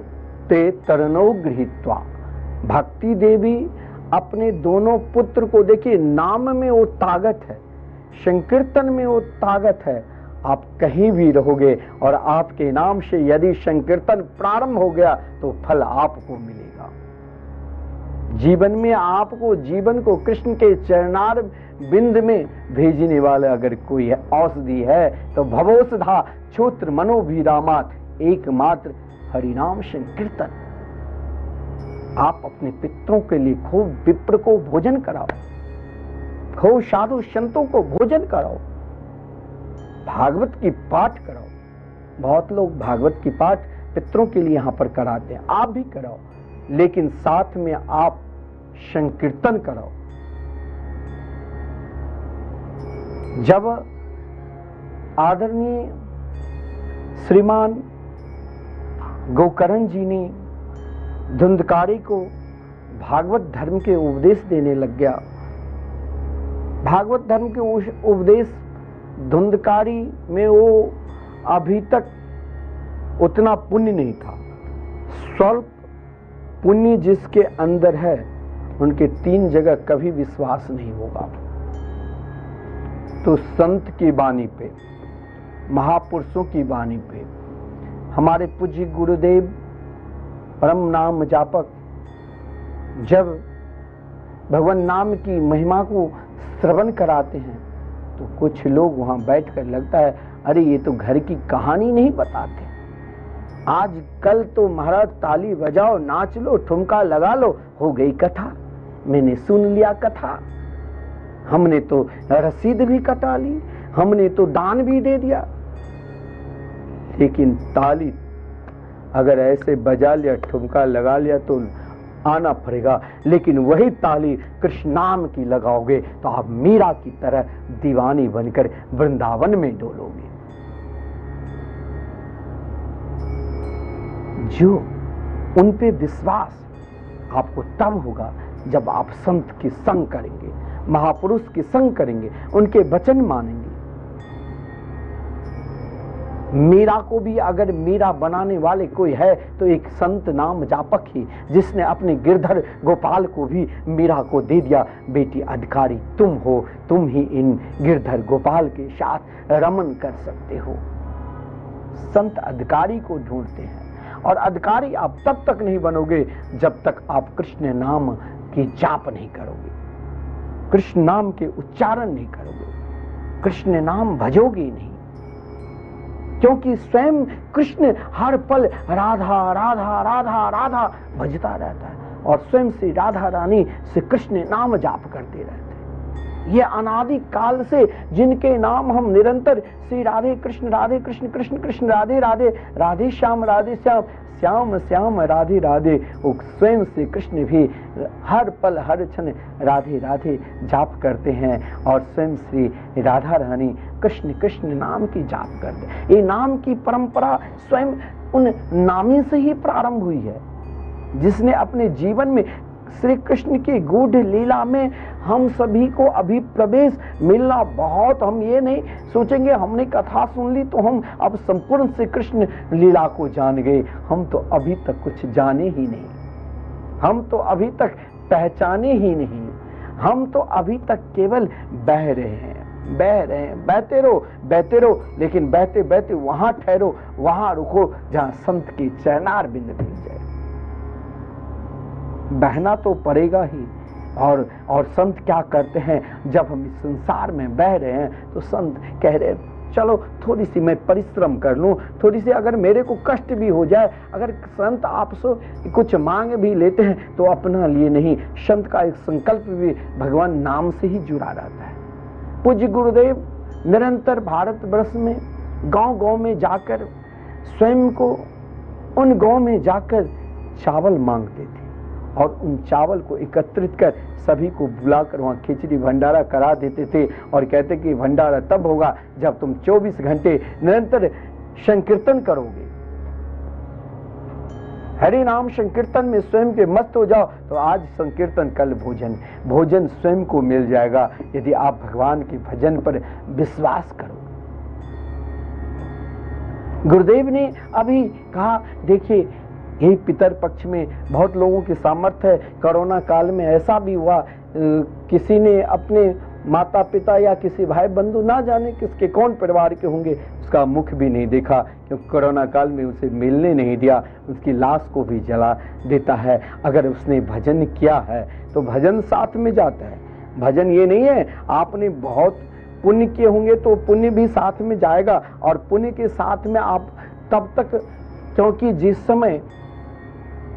ते तरनो गृहीत्वा, भक्ति देवी अपने दोनों पुत्र को, देखिए नाम में वो ताकत है, संकीर्तन में वो ताकत है। आप कहीं भी रहोगे और आपके नाम से यदि संकीर्तन प्रारंभ हो गया तो फल आपको मिलेगा। जीवन में आपको जीवन को कृष्ण के चरणार बिंद में भेजने वाला अगर कोई है, औषधि है तो भवौषधा छोत्र मनोभिरामात, एकमात्र हरिनाम संकीर्तन। आप अपने पितरों के लिए खूब विप्र को भोजन कराओ, खूब साधु संतों को भोजन कराओ, भागवत की पाठ कराओ। बहुत लोग भागवत की पाठ पितरों के लिए यहां पर कराते हैं, आप भी कराओ, लेकिन साथ में आप संकीर्तन कराओ। जब आदरणीय श्रीमान गोकर्ण जी ने धुंधकारी को भागवत धर्म के उपदेश देने लग गया, भागवत धर्म के उपदेश धुंधकारी में वो अभी तक उतना पुण्य नहीं था। स्वल्प पुण्य जिसके अंदर है उनके 3 जगह कभी विश्वास नहीं होगा। तो संत की वाणी पे, महापुरुषों की वाणी पे, हमारे पूज्य गुरुदेव परम नाम जापक जब भगवान नाम की महिमा को श्रवण कराते हैं तो कुछ लोग वहां बैठकर लगता है अरे ये तो घर की कहानी नहीं बताते, आज कल तो महाराज ताली बजाओ, नाच लो, ठुमका लगा लो, हो गई कथा, मैंने सुन लिया कथा, हमने तो रसीद भी कटा ली, हमने तो दान भी दे दिया। लेकिन ताली अगर ऐसे बजा लिया, ठुमका लगा लिया तो आना पड़ेगा, लेकिन वही ताली कृष्ण नाम की लगाओगे तो आप मीरा की तरह दीवानी बनकर वृंदावन में डोलोगे। जो उन पे विश्वास आपको तब होगा जब आप संत के संग करेंगे, महापुरुष के संग करेंगे, उनके वचन मानेंगे। मीरा को भी अगर मीरा बनाने वाले कोई है तो एक संत नाम जापक ही, जिसने अपने गिरधर गोपाल को भी मीरा को दे दिया, बेटी अधिकारी तुम हो, तुम ही इन गिरधर गोपाल के साथ रमन कर सकते हो। संत अधिकारी को ढूंढते हैं और अधिकारी आप तब तक नहीं बनोगे जब तक आप कृष्ण नाम की जाप नहीं करोगे, कृष्ण नाम के उच्चारण नहीं करोगे, कृष्ण नाम भजोगे नहीं। क्योंकि स्वयं कृष्ण हर पल राधा राधा राधा राधा भजता रहता है और स्वयं से राधा रानी से कृष्ण नाम जाप करते रहते हैं। ये अनादि काल से जिनके नाम हम निरंतर श्री राधे कृष्ण कृष्ण कृष्ण राधे राधे, राधे श्याम श्याम श्याम राधे राधे, वो स्वयं से कृष्ण भी हर पल हर क्षण राधे राधे जाप करते हैं और स्वयं श्री राधा रानी कृष्ण कृष्ण नाम की जाप करते हैं। ये नाम की परंपरा स्वयं उन नामी से ही प्रारंभ हुई है, जिसने अपने जीवन में श्री कृष्ण की गूढ़ लीला में हम सभी को अभी प्रवेश मिलना बहुत, हम ये नहीं सोचेंगे हमने कथा सुन ली तो हम अब संपूर्ण श्री कृष्ण लीला को जान गए। हम तो अभी तक कुछ जाने ही नहीं, हम तो अभी तक पहचाने ही नहीं, हम तो अभी तक केवल बह रहे हैं, बहते रहो, लेकिन बहते बहते वहां ठहरो, वहां रुको जहां संत की चरणार बिंद मिल जाए। बहना तो पड़ेगा ही। और संत क्या करते हैं, जब हम इस संसार में बह रहे हैं तो संत कह रहे हैं चलो थोड़ी सी मैं परिश्रम कर लूं, थोड़ी सी अगर मेरे को कष्ट भी हो जाए, अगर संत आपसे कुछ मांग भी लेते हैं तो अपना लिए नहीं, संत का एक संकल्प भी भगवान नाम से ही जुड़ा रहता है। पूज्य गुरुदेव निरंतर भारतवर्ष में गांव-गांव में जाकर स्वयं को उन गांव में जाकर चावल मांगते थे और उन चावल को एकत्रित कर सभी को बुलाकर वहां खिचड़ी भंडारा करा देते थे और कहते कि भंडारा तब होगा जब तुम 24 घंटे निरंतर संकीर्तन करोगे, हरि नाम संकीर्तन में स्वयं के मस्त हो जाओ तो आज संकीर्तन कल भोजन, भोजन स्वयं को मिल जाएगा यदि आप भगवान के भजन पर विश्वास करो। गुरुदेव ने अभी कहा देखिए यही पितर पक्ष में बहुत लोगों की सामर्थ्य है। कोरोना काल में ऐसा भी हुआ किसी ने अपने माता पिता या किसी भाई बंधु ना जाने किसके कौन परिवार के होंगे उसका मुख भी नहीं देखा, क्योंकि कोरोना काल में उसे मिलने नहीं दिया, उसकी लाश को भी जला देता है। अगर उसने भजन किया है तो भजन साथ में जाता है। भजन ये नहीं है आपने बहुत पुण्य किए होंगे तो पुण्य भी साथ में जाएगा, और पुण्य के साथ में आप तब तक, क्योंकि जिस समय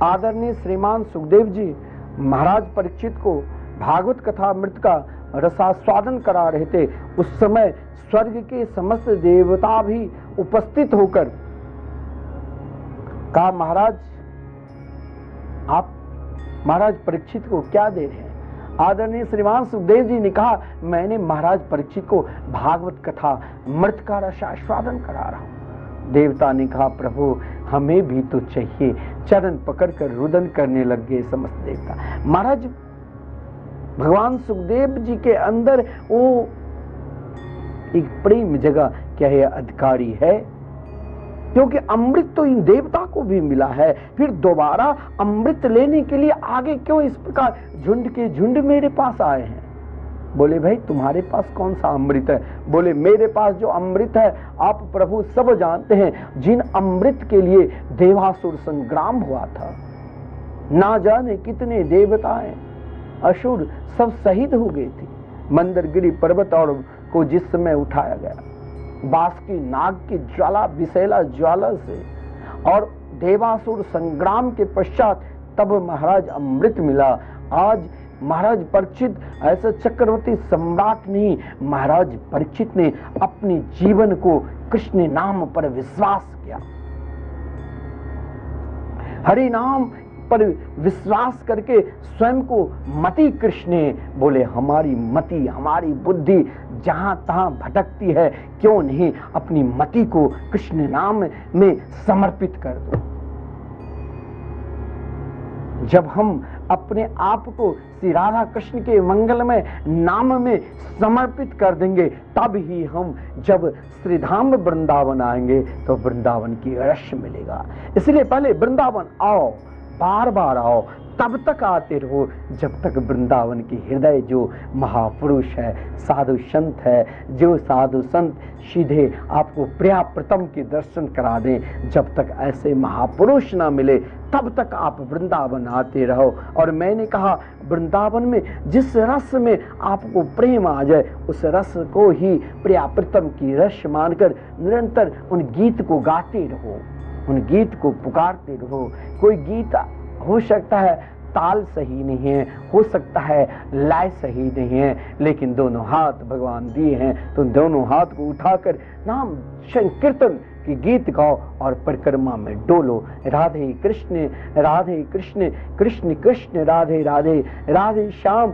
आदरणीय श्रीमान सुखदेव जी महाराज परीक्षित को भागवत कथा अमृत का रसास्वादन करा रहे थे, उस समय स्वर्ग के समस्त देवता भी उपस्थित होकर कहा महाराज आप महाराज परीक्षित को क्या दे रहे हैं। आदरणीय श्रीमान सुखदेव जी ने कहा मैंने महाराज परीक्षित को भागवत कथा अमृत का रसास्वादन करा रहा हूं। देवता ने कहा प्रभु हमें भी तो चाहिए। चरण पकड़कर रुदन करने लग गए समस्त देवता। महाराज भगवान सुखदेव जी के अंदर वो एक प्रेम जगह क्या है अधिकारी है, क्योंकि अमृत तो इन देवता को भी मिला है, फिर दोबारा अमृत लेने के लिए आगे क्यों इस प्रकार झुंड के झुंड मेरे पास आए हैं। बोले भाई तुम्हारे पास कौन सा अमृत है। बोले मेरे पास जो अमृत है आप प्रभु सब जानते हैं, जिन अमृत के लिए देवासुर संग्राम हुआ था, ना जाने कितने देवताएं असुर सब शहीद हो गए थे। मंदरगिरी पर्वत और को जिस समय उठाया गया बासुकी नाग की ज्वाला विशैला ज्वाला से, और देवासुर संग्राम के पश्चात तब महाराज अमृत मिला। आज महाराज परीक्षित ऐसा चक्रवर्ती सम्राट नहीं, महाराज परीक्षित ने अपने जीवन को कृष्ण नाम पर विश्वास किया, हरि नाम पर विश्वास करके स्वयं को मति कृष्ण बोले हमारी मति हमारी बुद्धि जहां तहां भटकती है, क्यों नहीं अपनी मति को कृष्ण नाम में समर्पित कर दो। जब हम अपने आप को श्री राधा कृष्ण के मंगलमय नाम में समर्पित कर देंगे तब ही हम जब श्री धाम वृंदावन आएंगे तो वृंदावन की रस मिलेगा। इसलिए पहले वृंदावन आओ, बार बार आओ, तब तक आते रहो जब तक वृंदावन की हृदय जो महापुरुष है, साधु संत है, जो साधु संत सीधे आपको प्रिया प्रथम के दर्शन करा दें, जब तक ऐसे महापुरुष ना मिले तब तक आप वृंदावन आते रहो। और मैंने कहा वृंदावन में जिस रस में आपको प्रेम आ जाए उस रस को ही प्रिया प्रथम की रस मानकर निरंतर उन गीत को गाते रहो, उन गीत को पुकारते रहो। कोई गीत हो सकता है ताल सही नहीं है, हो सकता है लय सही नहीं है, लेकिन दोनों हाथ भगवान दिए हैं तो दोनों हाथ को उठाकर नाम संकीर्तन की गीत गाओ और परिक्रमा में डोलो। राधे कृष्ण कृष्ण कृष्ण राधे राधे, राधे श्याम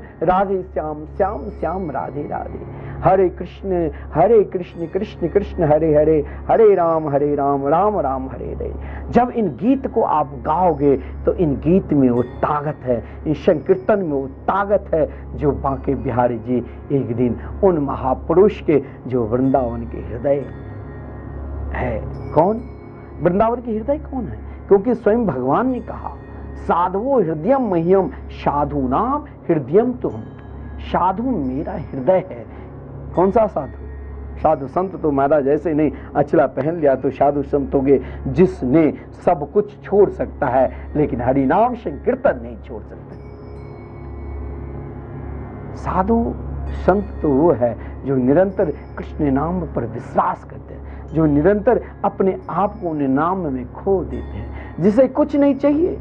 श्याम श्याम राधे राधे। हरे कृष्ण कृष्ण कृष्ण हरे हरे, हरे राम राम राम हरे हरे। जब इन गीत को आप गाओगे तो इन गीत में वो ताकत है, इन संकीर्तन में वो ताकत है जो बांके बिहारी जी एक दिन उन महापुरुष के जो वृंदावन के हृदय है। कौन वृंदावन के हृदय कौन है? क्योंकि स्वयं भगवान ने कहा साधुओ हृदयम मह्यम साधु नाम हृदयम तुम। साधु मेरा हृदय है। कौन सा साधु? साधु संत तो महाराज ऐसे नहीं, अचला पहन लिया तो साधु संत हो गए। जिसने सब कुछ छोड़ सकता है लेकिन हरि नाम संकीर्तन नहीं छोड़ सकता। साधु संत तो वो है जो निरंतर कृष्ण नाम पर विश्वास करते हैं, जो निरंतर अपने आप को उन्हें नाम में खो देते हैं, जिसे कुछ नहीं चाहिए।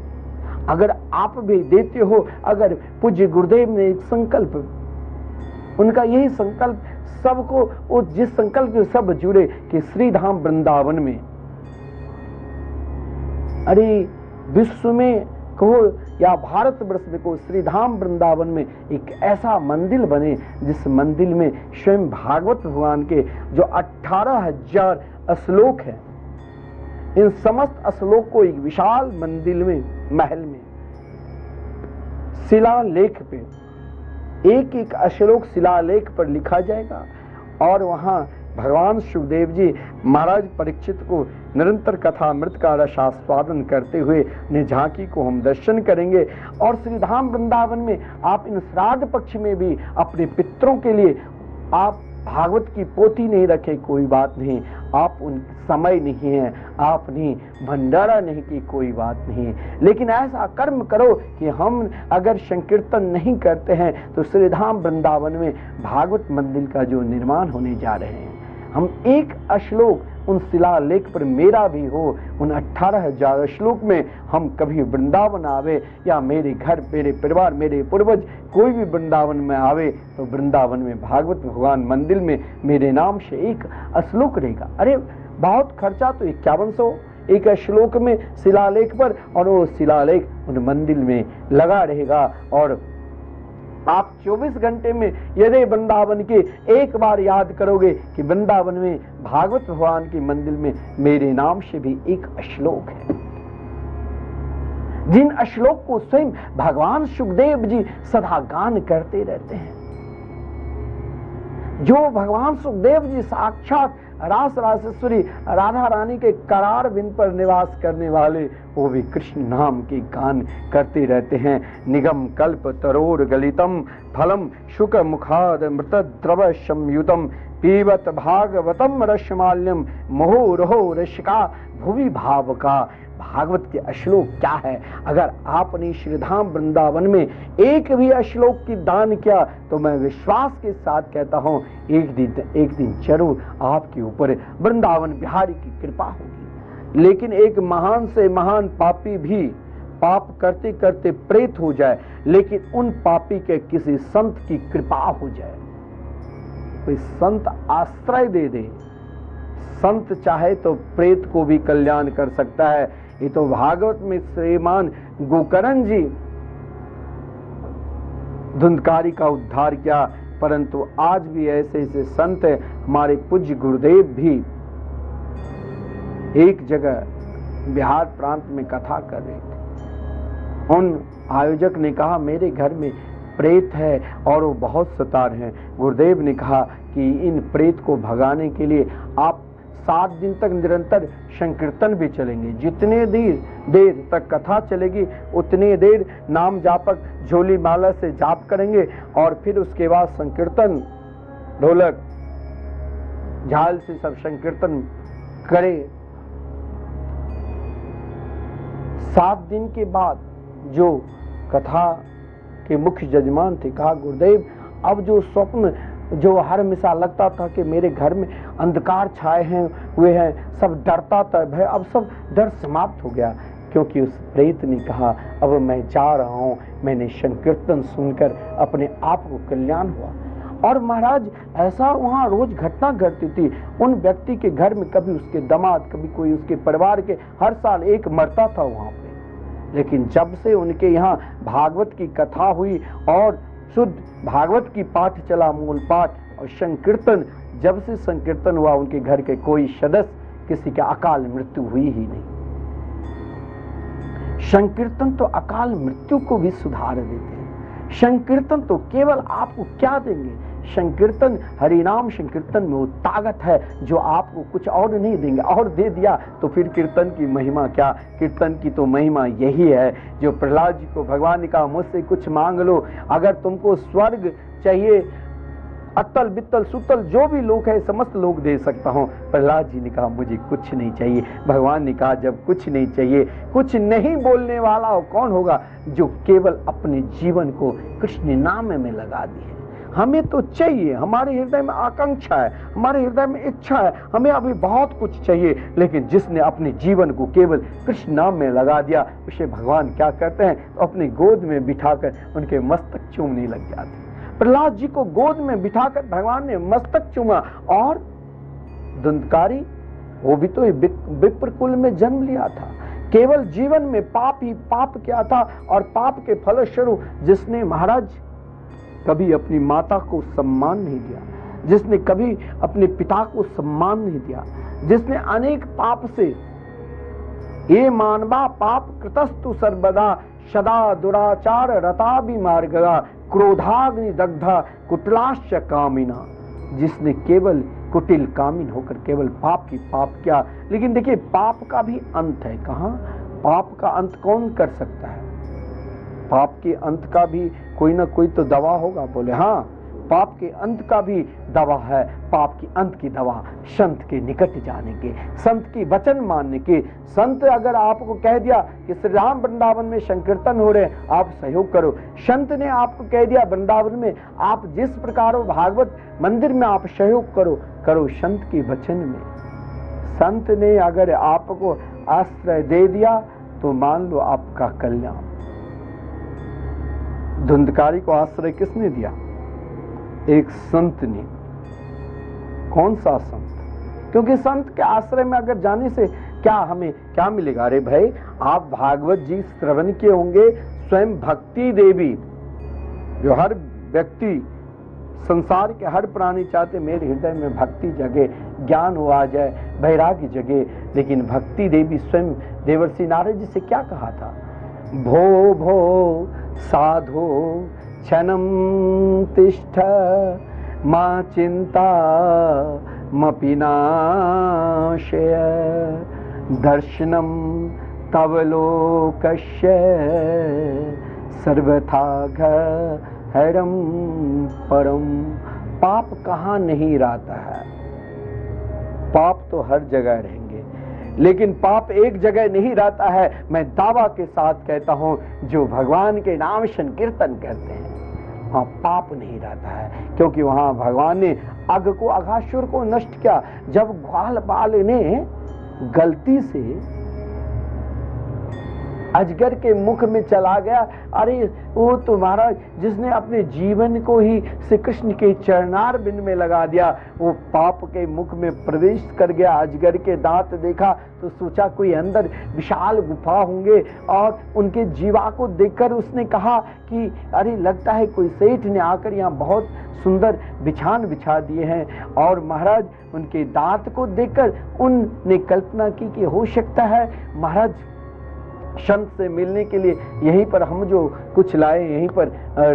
अगर आप भी देते हो, अगर पूज्य गुरुदेव ने एक संकल्प, उनका यही संकल्प सबको, वो जिस संकल्प में सब जुड़े कि श्री धाम वृंदावन में, अरे विश्व में कहो या भारत वर्ष में कहो, श्री धाम वृंदावन में एक ऐसा मंदिर बने जिस मंदिर में स्वयं भागवत भगवान के जो 18,000 श्लोक हैं, इन समस्त श्लोक को एक विशाल मंदिर में, महल में, शिलालेख पे एक एक श्लोक शिलालेख पर लिखा जाएगा। और वहां भगवान सुखदेव जी महाराज परीक्षित को निरंतर कथामृत का रसास्वादन करते हुए ने झांकी को हम दर्शन करेंगे। और श्री धाम वृंदावन में आप इन श्राद्ध पक्ष में भी अपने पितरों के लिए आप भागवत की पोथी नहीं रखे, कोई बात नहीं, आप उन समय नहीं है, आपने भंडारा नहीं की, कोई बात नहीं, लेकिन ऐसा कर्म करो कि हम अगर संकीर्तन नहीं करते हैं तो श्री धाम वृंदावन में भागवत मंदिर का जो निर्माण होने जा रहे हैं, हम एक श्लोक उन शिलालेख पर मेरा भी हो, उन 18,000 श्लोक में हम कभी वृंदावन आवे या मेरे घर, मेरे परिवार, मेरे पूर्वज कोई भी वृंदावन में आवे तो वृंदावन में भागवत भगवान मंदिर में मेरे नाम से एक श्लोक रहेगा। अरे बहुत खर्चा तो 5100 एक श्लोक में शिलालेख पर, और वो शिलालेख उन मंदिर में लगा रहेगा। और आप 24 घंटे में यदि वृंदावन के एक बार याद करोगे कि वृंदावन में भागवत भगवान के मंदिर में मेरे नाम से भी एक श्लोक है, जिन श्लोक को स्वयं भगवान सुखदेव जी सदा गान करते रहते हैं, जो भगवान सुखदेव जी साक्षात रास रासेश्वरी राधा रानी के करार बिंद पर निवास करने वाले, वो भी कृष्ण नाम के गान करते रहते हैं। निगम कल्प तरोर गलितम फलम शुक मुखाद मृत द्रव संयुतम पीबत भागवतम रसमाल्यम मोहो रसिका भुवि भाव का। भागवत के श्लोक क्या है? अगर आपने श्रीधाम वृंदावन में एक भी श्लोक की दान किया तो मैं विश्वास के साथ कहता हूं एक दिन जरूर आपके ऊपर वृंदावन बिहारी की कृपा होगी। लेकिन एक महान से महान पापी भी पाप करते करते प्रेत हो जाए, लेकिन उन पापी के किसी संत की कृपा हो जाए, कोई संत आश्रय दे दे, संत चाहे तो प्रेत को भी कल्याण कर सकता है। ये तो भागवत में श्रीमान गोकर्ण जी धुंधकारी का उद्धार किया, परंतु आज भी ऐसे ऐसे संत हैं। हमारे पूज्य गुरुदेव भी एक जगह बिहार प्रांत में कथा कर रहे थे। उन आयोजक ने कहा मेरे घर में प्रेत है और वो बहुत सता रहे हैं। गुरुदेव ने कहा कि इन प्रेत को भगाने के लिए आप 7 दिन तक निरंतर संकीर्तन भी चलेंगे। जितने देर तक कथा चलेगी उतने देर नाम जापक झोली माला से जाप करेंगे, और फिर उसके बाद संकीर्तन ढोलक झाल से सब संकीर्तन करे। 7 दिन के बाद जो कथा के मुख्य जजमान थे, कहा गुरुदेव अब जो स्वप्न जो हर हमेशा लगता था कि मेरे घर में अंधकार छाए हुए हैं, सब डरता था भय, अब सब डर समाप्त हो गया, क्योंकि उस प्रेत ने कहा अब मैं जा रहा हूं, मैंने संकीर्तन सुनकर अपने आप को कल्याण हुआ। और महाराज ऐसा वहां रोज घटना घटती थी। उन व्यक्ति के घर में कभी उसके दामाद, कभी कोई उसके परिवार के, हर साल एक मरता था वहां पे। लेकिन जब से उनके यहाँ भागवत की कथा हुई और शुद्ध भागवत की पाठ चला, मूल पाठ और संकीर्तन, जब से संकीर्तन हुआ उनके घर के कोई सदस्य किसी के अकाल मृत्यु हुई ही नहीं। संकीर्तन तो अकाल मृत्यु को भी सुधार देते हैं। संकीर्तन तो केवल आपको क्या देंगे? संकीर्तन हरिनाम संकीर्तन में वो ताकत है जो आपको कुछ और नहीं देंगे, और दे दिया तो फिर कीर्तन की महिमा क्या? कीर्तन की तो महिमा यही है जो प्रहलाद जी को भगवान ने कहा मुझसे कुछ मांग लो, अगर तुमको स्वर्ग चाहिए अतल बित्तल सुतल जो भी लोग है समस्त लोग दे सकता हूँ। प्रहलाद जी ने कहा मुझे कुछ नहीं चाहिए। भगवान ने कहा जब कुछ नहीं चाहिए, कुछ नहीं बोलने वाला हो कौन होगा, जो केवल अपने जीवन को कृष्ण नाम में लगा दिए। हमें तो चाहिए, हमारे हृदय में आकांक्षा है, हमारे हृदय में इच्छा है, हमें अभी बहुत कुछ चाहिए, लेकिन जिसने अपने जीवन को केवल कृष्ण नाम में लगा दिया उसे भगवान क्या करते हैं, तो अपनी गोद में बिठाकर उनके मस्तक चूमने लग जाते। प्रहलाद जी को गोद में बिठाकर भगवान ने मस्तक चूमा। और धुंधकारी वो भी तो विप्र कुल में जन्म लिया था, केवल जीवन में पाप ही पाप किया था, और पाप के फलस्वरूप जिसने महाराज कभी अपनी माता को सम्मान नहीं दिया, जिसने कभी अपने पिता को सम्मान नहीं दिया, जिसने अनेक पाप से, ये मानवा पाप कृतस्तु सर्वदा सदा दुराचार रता भी मार्गगा क्रोधाग्नि दग्धा कुटिलाश्च कामिना, जिसने केवल कुटिल कामिन होकर केवल पाप ही पाप किया। लेकिन देखिए पाप का भी अंत है। कहाँ? पाप का अंत कौन कर सकता है? पाप के अंत का भी कोई ना कोई तो दवा होगा। बोले हाँ, पाप के अंत का भी दवा है। पाप की अंत की दवा संत के निकट जाने के, संत की वचन मानने के। संत अगर आपको कह दिया कि श्री राम वृंदावन में संकीर्तन हो रहे, आप सहयोग करो। संत ने आपको कह दिया वृंदावन में आप जिस प्रकार हो भागवत मंदिर में आप सहयोग करो, करो संत के वचन में। संत ने अगर आपको आश्रय दे दिया तो मान लो आपका कल्याण। धुंधकारी को आश्रय किसने दिया? एक संत ने। कौन सा संत? क्योंकि संत के आश्रय में अगर जाने से क्या हमें क्या मिलेगा? अरे भाई आप भागवत जी श्रवण किए होंगे, स्वयं भक्ति देवी, जो हर व्यक्ति संसार के हर प्राणी चाहते मेरे हृदय में भक्ति जगे, ज्ञान हो आ जाए, वैराग्य जगे। लेकिन भक्ति देवी स्वयं देवर्षि नारद जी से क्या कहा था? भो भो साधो क्षणम तिष्ठ मा चिंता मपि नाशय दर्शनम तव लोकस्य सर्वथा घरम परम। पाप कहाँ नहीं रहता है? पाप तो हर जगह रहेंगे, लेकिन पाप एक जगह नहीं रहता है। मैं दावा के साथ कहता हूं, जो भगवान के नाम संकीर्तन करते हैं वहां पाप नहीं रहता है, क्योंकि वहां भगवान ने अघ को, अघासुर को नष्ट किया। जब ग्वाल बाल ने गलती से अजगर के मुख में चला गया, अरे वो तो महाराज जिसने अपने जीवन को ही श्री कृष्ण के चरणार बिंद में लगा दिया, वो पाप के मुख में प्रवेश कर गया। अजगर के दांत देखा तो सोचा कोई अंदर विशाल गुफा होंगे, और उनके जीवा को देखकर उसने कहा कि अरे लगता है कोई सेठ ने आकर यहाँ बहुत सुंदर बिछान बिछा दिए हैं। और महाराज उनके दांत को देखकर उनने कल्पना की कि हो सकता है महाराज संत से मिलने के लिए यहीं पर हम जो कुछ लाए यहीं पर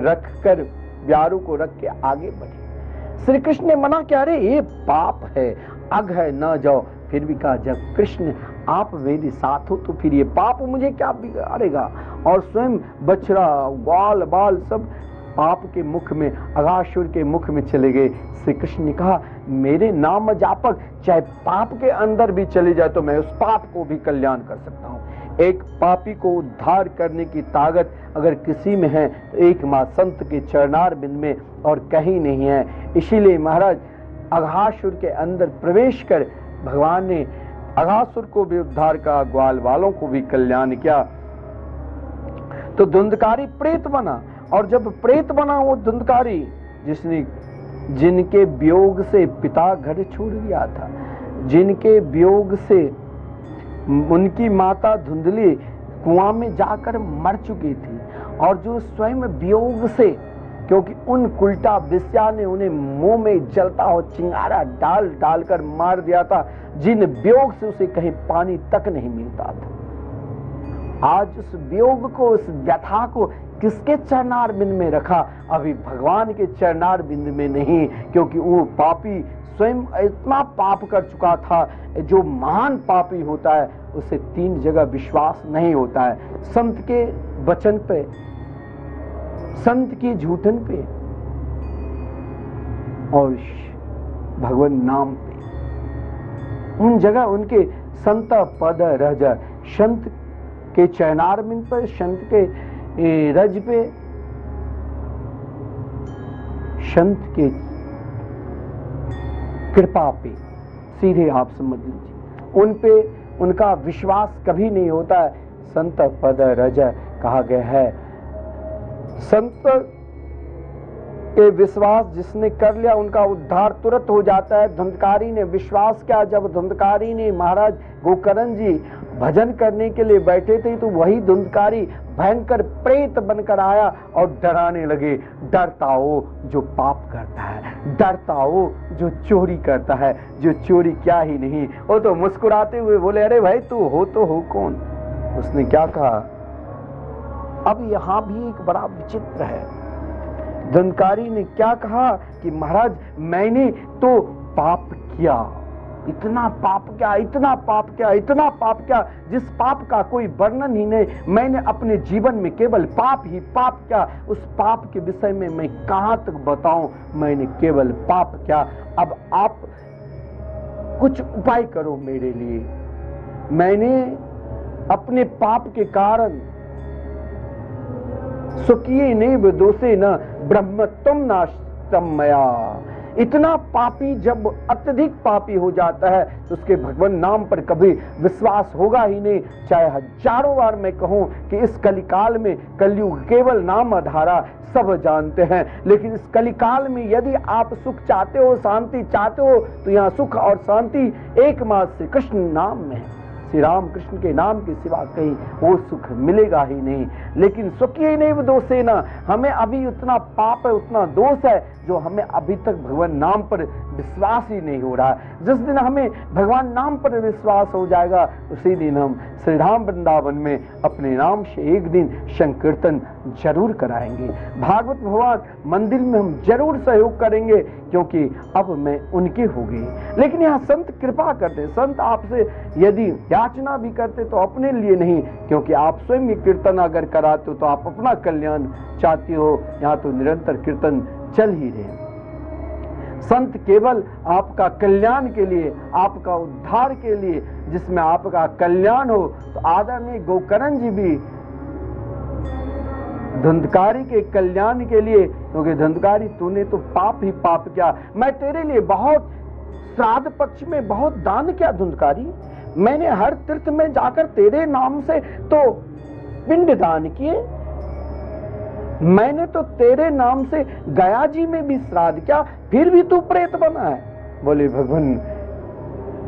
रख कर प्यारों को रख के आगे बढ़े। श्री कृष्ण ने मना किया, अरे ये पाप है, अघ है, न जाओ। फिर भी कहा जब कृष्ण आप मेरे साथ हो तो फिर ये पाप मुझे क्या बिगाड़ेगा। और स्वयं बछड़ा ग्वाल बाल सब पाप के मुख में, अघासुर के मुख में चले गए। श्री कृष्ण ने कहा मेरे नाम जापक चाहे पाप के अंदर भी चले जाए तो मैं उस पाप को भी कल्याण कर सकता हूँ। एक पापी को उद्धार करने की ताकत अगर किसी में है तो एक माँ संत के चरणार बिंद में और कहीं नहीं है। इसीलिए महाराज अघासुर के अंदर प्रवेश कर भगवान ने अघासुर को भी उद्धार का, ग्वाल वालों को भी कल्याण किया। तो धुंधकारी प्रेत बना, और जब प्रेत बना वो धुंधकारी जिनके वियोग से पिता घर छोड़ दिया था, जिनके वियोग से उनकी माता धुंधली कुआं में जाकर मर चुकी थी, और जो स्वयं वियोग से, क्योंकि उन उल्टा विष्या ने उन्हें मुंह में जलता हो चिंगारा डाल डालकर मार दिया था, जिन वियोग से उसे कहीं पानी तक नहीं मिलता था। आज उस वियोग को, उस व्यथा को किसके चरणार बिंद में रखा? अभी भगवान के चरणार बिंद में नहीं, क्योंकि वो पापी स्वयं इतना पाप कर चुका था। जो महान पापी होता है उसे 3 जगह विश्वास नहीं होता है, संत के वचन पे, संत की झूठन पे, और भगवान नाम पे, उन जगह उनके संत पद रज, संत के चरणारविंद पर, संत के रज पे, संत के कृपा पे, सीधे आप समझ लीजिए उन पे उनका विश्वास कभी नहीं होता है। संत पद रज कहा गया है, संत के विश्वास जिसने कर लिया उनका उद्धार तुरंत हो जाता है। धुंधकारी ने विश्वास किया, जब धुंधकारी ने महाराज गोकर्ण जी भजन करने के लिए बैठे थे तो वही धुंधकारी भयंकर प्रेत बनकर आया और डराने लगे, डरता हो जो पाप करता है, डरता हो जो चोरी करता है, जो चोरी क्या ही नहीं। वो तो मुस्कुराते हुए बोले, अरे भाई तू हो तो हो कौन। उसने क्या कहा, अब यहां भी एक बड़ा विचित्र है। धुंधकारी ने क्या कहा कि महाराज मैंने तो पाप किया, इतना पाप क्या, इतना पाप क्या, इतना पाप क्या, जिस पाप का कोई वर्णन ही नहीं। मैंने अपने जीवन में केवल पाप ही पाप क्या, उस पाप के विषय में मैं कहां तक बताऊं, मैंने केवल पाप क्या। अब आप कुछ उपाय करो मेरे लिए, मैंने अपने पाप के कारण सुखिए नैव दोषे न ब्रह्मत्वम नाशतम मया। इतना पापी जब अत्यधिक पापी हो जाता है तो उसके भगवान नाम पर कभी विश्वास होगा ही नहीं। चाहे हजारों बार मैं कहूं कि इस कलिकाल में, कलयुग केवल नाम आधारा, सब जानते हैं, लेकिन इस कलिकाल में यदि आप सुख चाहते हो, शांति चाहते हो, तो यहाँ सुख और शांति एकमात्र श्री कृष्ण नाम में है। श्री राम कृष्ण के नाम के सिवा कहीं वो सुख मिलेगा ही नहीं। लेकिन सुखी नहीं दोषे ना, हमें अभी उतना पाप है, उतना दोष है जो हमें अभी तक भगवान नाम पर विश्वास ही नहीं हो रहा है। जिस दिन हमें भगवान नाम पर विश्वास हो जाएगा उसी दिन हम श्री राम वृंदावन में अपने नाम से एक दिन संकीर्तन जरूर कराएंगे। भागवत भगवान मंदिर में हम जरूर सहयोग करेंगे, क्योंकि अब मैं उनके हो गए। लेकिन यहाँ संत कृपा करते, संत आपसे यदि याचना भी करते तो अपने लिए नहीं, क्योंकि आप स्वयं ये कीर्तन अगर कराते हो तो आप अपना कल्याण चाहते हो। यहाँ तो निरंतर कीर्तन चल ही रहे। संत केवल आपका कल्याण के लिए, आपका उद्धार के लिए, जिसमें आपका कल्याण हो। तो आदरणीय गोकर्ण जी भी धुंधकारी के कल्याण के लिए, क्योंकि धुंधकारी तूने तो पाप ही पाप किया, मैं तेरे लिए बहुत श्राद्ध पक्ष में बहुत दान किया धुंधकारी, मैंने हर तीर्थ में जाकर तेरे नाम से तो पिंड दान किए, मैंने तो तेरे नाम से गया जी में भी श्राद्ध किया, फिर भी तू प्रेत बना है। बोले भगवान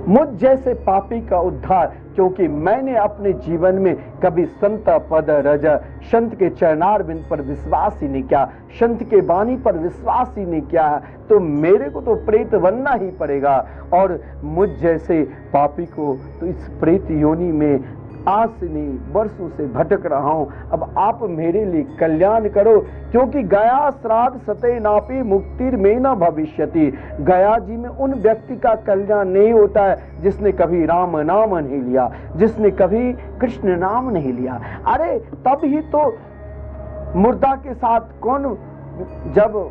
मुझ जैसे पापी का उद्धार, क्योंकि मैंने अपने जीवन में कभी संत पद रज, संत के चरणारविंद पर विश्वास ही नहीं किया, संत के वाणी पर विश्वास ही नहीं किया, तो मेरे को तो प्रेत बनना ही पड़ेगा। और मुझ जैसे पापी को तो इस प्रेत योनि में आज से नहीं वर्षों से भटक रहा हूं। अब आप मेरे लिए कल्याण करो, क्योंकि गया श्राद्ध सते नापी मुक्तिर में न भविष्यति। गया जी में उन व्यक्ति का कल्याण नहीं होता है जिसने कभी राम नाम नहीं लिया, जिसने कभी कृष्ण नाम नहीं लिया। अरे तब ही तो मुर्दा के साथ कौन, जब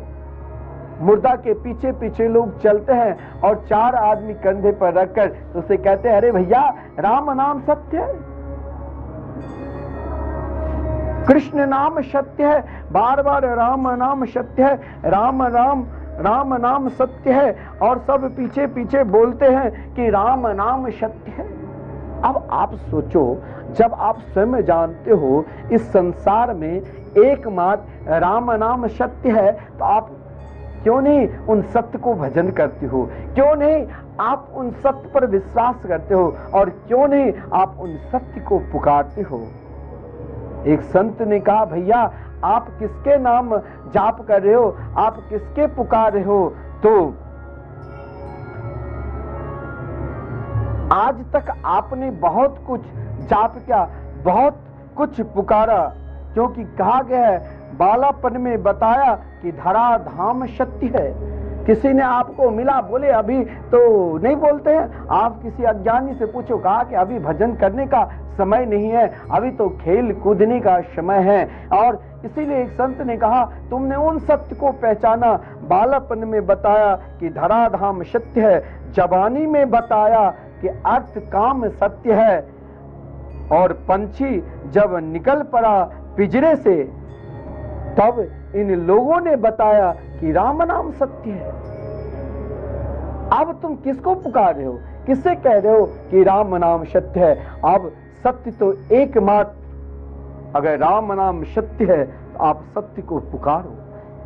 मुर्दा के पीछे पीछे लोग चलते हैं और चार आदमी कंधे पर रखकर तो उसे कहते हैं अरे भैया राम नाम सत्य है, कृष्ण नाम सत्य है, बार बार राम नाम सत्य है, राम नाम सत्य है, और सब पीछे पीछे बोलते हैं कि राम नाम सत्य है। अब आप सोचो, जब आप स्वयं जानते हो इस संसार में एकमात्र राम नाम सत्य है, तो आप क्यों नहीं उन सत्य को भजन करते हो, क्यों नहीं आप उन सत्य पर विश्वास करते हो, और क्यों नहीं आप उन सत्य को पुकारते हो। एक संत ने कहा भैया आप किसके नाम जाप कर रहे हो, आप किसके पुकार रहे हो। तो आज तक आपने बहुत कुछ जाप किया, बहुत कुछ पुकारा, क्योंकि कहा गया है बालापन में बताया कि धरा धाम सत्य है। किसी ने आपको मिला, बोले अभी तो नहीं बोलते हैं, आप किसी अज्ञानी से पूछो, कहा कि अभी भजन करने का समय नहीं है, अभी तो खेल कूदने का समय है। और इसीलिए एक संत ने कहा तुमने उन सत्य को पहचाना, बालापन में बताया कि धराधाम सत्य है, जवानी में बताया कि अर्थ काम सत्य है, और पंछी जब निकल पड़ा पिंजरे से तब इन लोगों ने बताया कि राम नाम सत्य है। अब तुम किसको पुकार रहे हो, किससे कह रहे हो कि राम नाम सत्य है? अब सत्य तो एकमात्र, अगर राम नाम सत्य है तो आप सत्य को पुकारो।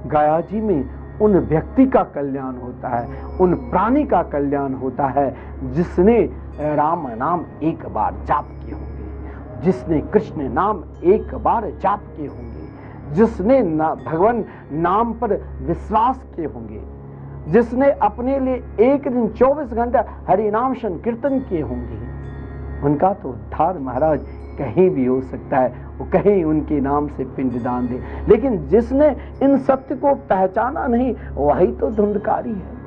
गया जी में उन व्यक्ति का कल्याण होता है, उन प्राणी का कल्याण होता है जिसने राम नाम एक बार जाप किए होंगे, जिसने कृष्ण नाम एक बार जाप किए होंगे, जिसने भगवान नाम पर विश्वास किए होंगे, जिसने अपने लिए एक दिन 24 घंटा हरि नाम संकीर्तन किए होंगे, उनका तो उद्धार महाराज कहीं भी हो सकता है, वो कहीं उनके नाम से पिंडदान दे। लेकिन जिसने इन सत्य को पहचाना नहीं वही तो धुंधकारी है।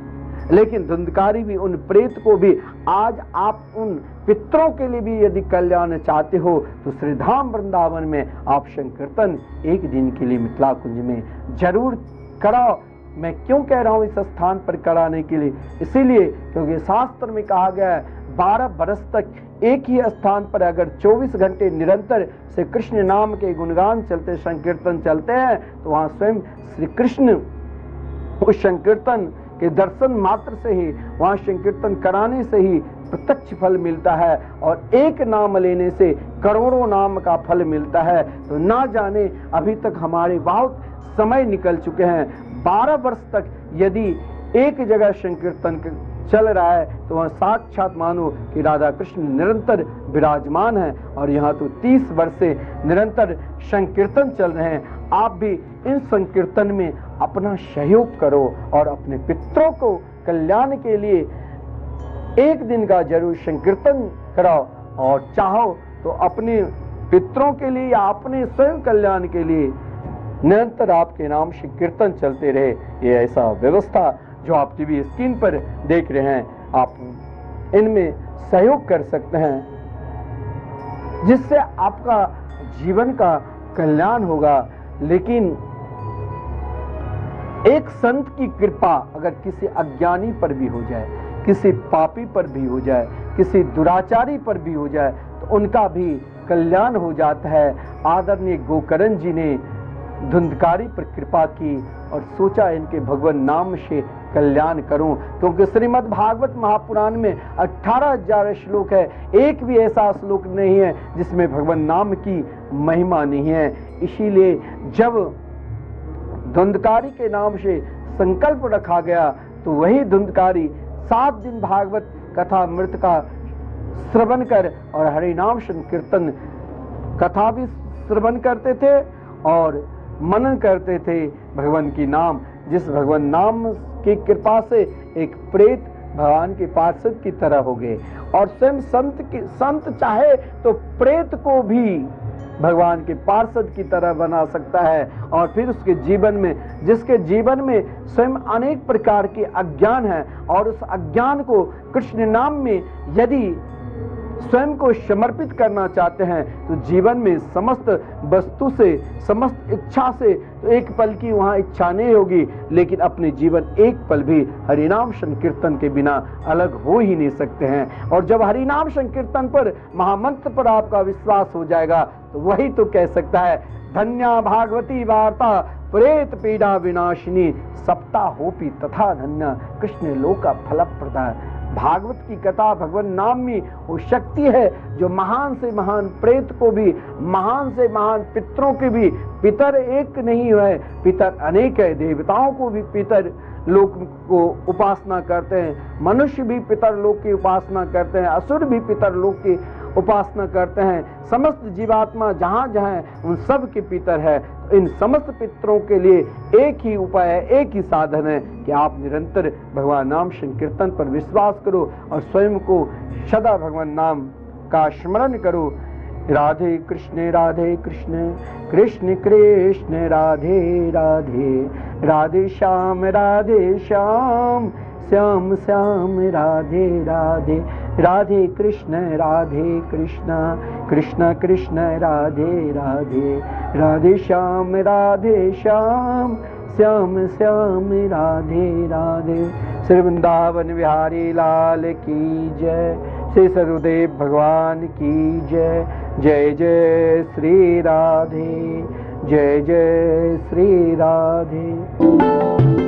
लेकिन धुंधकारी भी, उन प्रेत को भी, आज आप उन पितरों के लिए भी यदि कल्याण चाहते हो तो श्रीधाम वृंदावन में आप संकीर्तन एक दिन के लिए मिथिला कुंज में जरूर कराओ। मैं क्यों कह रहा हूं इस स्थान पर कराने के लिए? इसीलिए क्योंकि शास्त्र में कहा गया है 12 बरस तक एक ही स्थान पर अगर 24 घंटे निरंतर से कृष्ण नाम के गुणगान चलते, संकीर्तन चलते हैं तो वहां स्वयं श्री कृष्ण उस संकीर्तन के दर्शन मात्र से ही, वहां संकीर्तन कराने से ही प्रत्यक्ष फल मिलता है, और एक नाम लेने से करोड़ों नाम का फल मिलता है। तो ना जाने अभी तक हमारे बहुत समय निकल चुके हैं। 12 वर्ष तक यदि एक जगह संकीर्तन चल रहा है तो वह साक्षात मानो कि राधा कृष्ण निरंतर विराजमान है, और यहाँ तो 30 वर्ष से निरंतर संकीर्तन चल रहे हैं। आप भी इन संकीर्तन में अपना सहयोग करो और अपने पितरों को कल्याण के लिए एक दिन का जरूर संकीर्तन कराओ, और चाहो तो अपने पितरों के लिए या अपने स्वयं कल्याण के लिए निरंतर आपके नाम से कीर्तन चलते रहे। ये ऐसा व्यवस्था जो आप टीवी स्क्रीन पर देख रहे हैं, आप इनमें सहयोग कर सकते हैं जिससे आपका जीवन का कल्याण होगा। लेकिन एक संत की कृपा अगर किसी अज्ञानी पर भी हो जाए, किसी पापी पर भी हो जाए, किसी दुराचारी पर भी हो जाए तो उनका भी कल्याण हो जाता है। आदरणीय गोकर्ण जी ने धुंधकारी पर कृपा की और सोचा इनके भगवान नाम से कल्याण करूं, क्योंकि श्रीमद् भागवत महापुराण में 18,000 श्लोक है, एक भी ऐसा श्लोक नहीं है जिसमें भगवान नाम की महिमा नहीं है। इसीलिए जब धुंधकारी के नाम से संकल्प रखा गया तो वही धुंधकारी 7 दिन भागवत कथा मृत का श्रवण कर और हरिनाम संकीर्तन कथा भी श्रवण करते थे और मनन करते थे भगवान की नाम। जिस भगवान नाम की कृपा से एक प्रेत भगवान के पार्षद की तरह हो गए, और स्वयं संत चाहे तो प्रेत को भी भगवान के पार्षद की तरह बना सकता है। और फिर उसके जीवन में, जिसके जीवन में स्वयं अनेक प्रकार के अज्ञान है, और उस अज्ञान को कृष्ण नाम में यदि स्वयं को समर्पित करना चाहते हैं तो जीवन में समस्त वस्तु से, समस्त इच्छा से तो एक पल की वहां इच्छा नहीं होगी, लेकिन अपने जीवन एक पल भी हरिनाम संकीर्तन के बिना अलग हो ही नहीं सकते हैं। और जब हरिनाम संकीर्तन पर, महामंत्र पर आपका विश्वास हो जाएगा तो वही तो कह सकता है धन्या भागवती वार्ता प्रेत पीड़ा विनाशिनी सप्ताह होपी तथा धन्य कृष्ण लोका फलप्रदा। भागवत की कथा, भगवान नाम में वो शक्ति है जो महान से महान प्रेत को भी, महान से महान पितरों के भी, पितर एक नहीं है, पितर अनेक है, देवताओं को भी पितर लोक को उपासना करते हैं, मनुष्य भी पितर लोक की उपासना करते हैं, असुर भी पितर लोक की उपासना करते हैं, समस्त जीवात्मा जहाँ जहाँ उन सब के पितर है। इन समस्त पितरों के लिए एक ही उपाय है, एक ही साधन है कि आप निरंतर भगवान नाम संकीर्तन पर विश्वास करो और स्वयं को सदा भगवान नाम का स्मरण करो। राधे कृष्ण कृष्ण कृष्ण राधे राधे, राधे श्याम श्याम श्याम राधे राधे, राधे कृष्ण कृष्ण कृष्ण राधे राधे, राधे श्याम श्याम श्याम राधे राधे। श्री वृंदावन बिहारी लाल की जय। श्री सरुदेव भगवान की जय। जय जय श्री राधे, जय जय श्री राधे।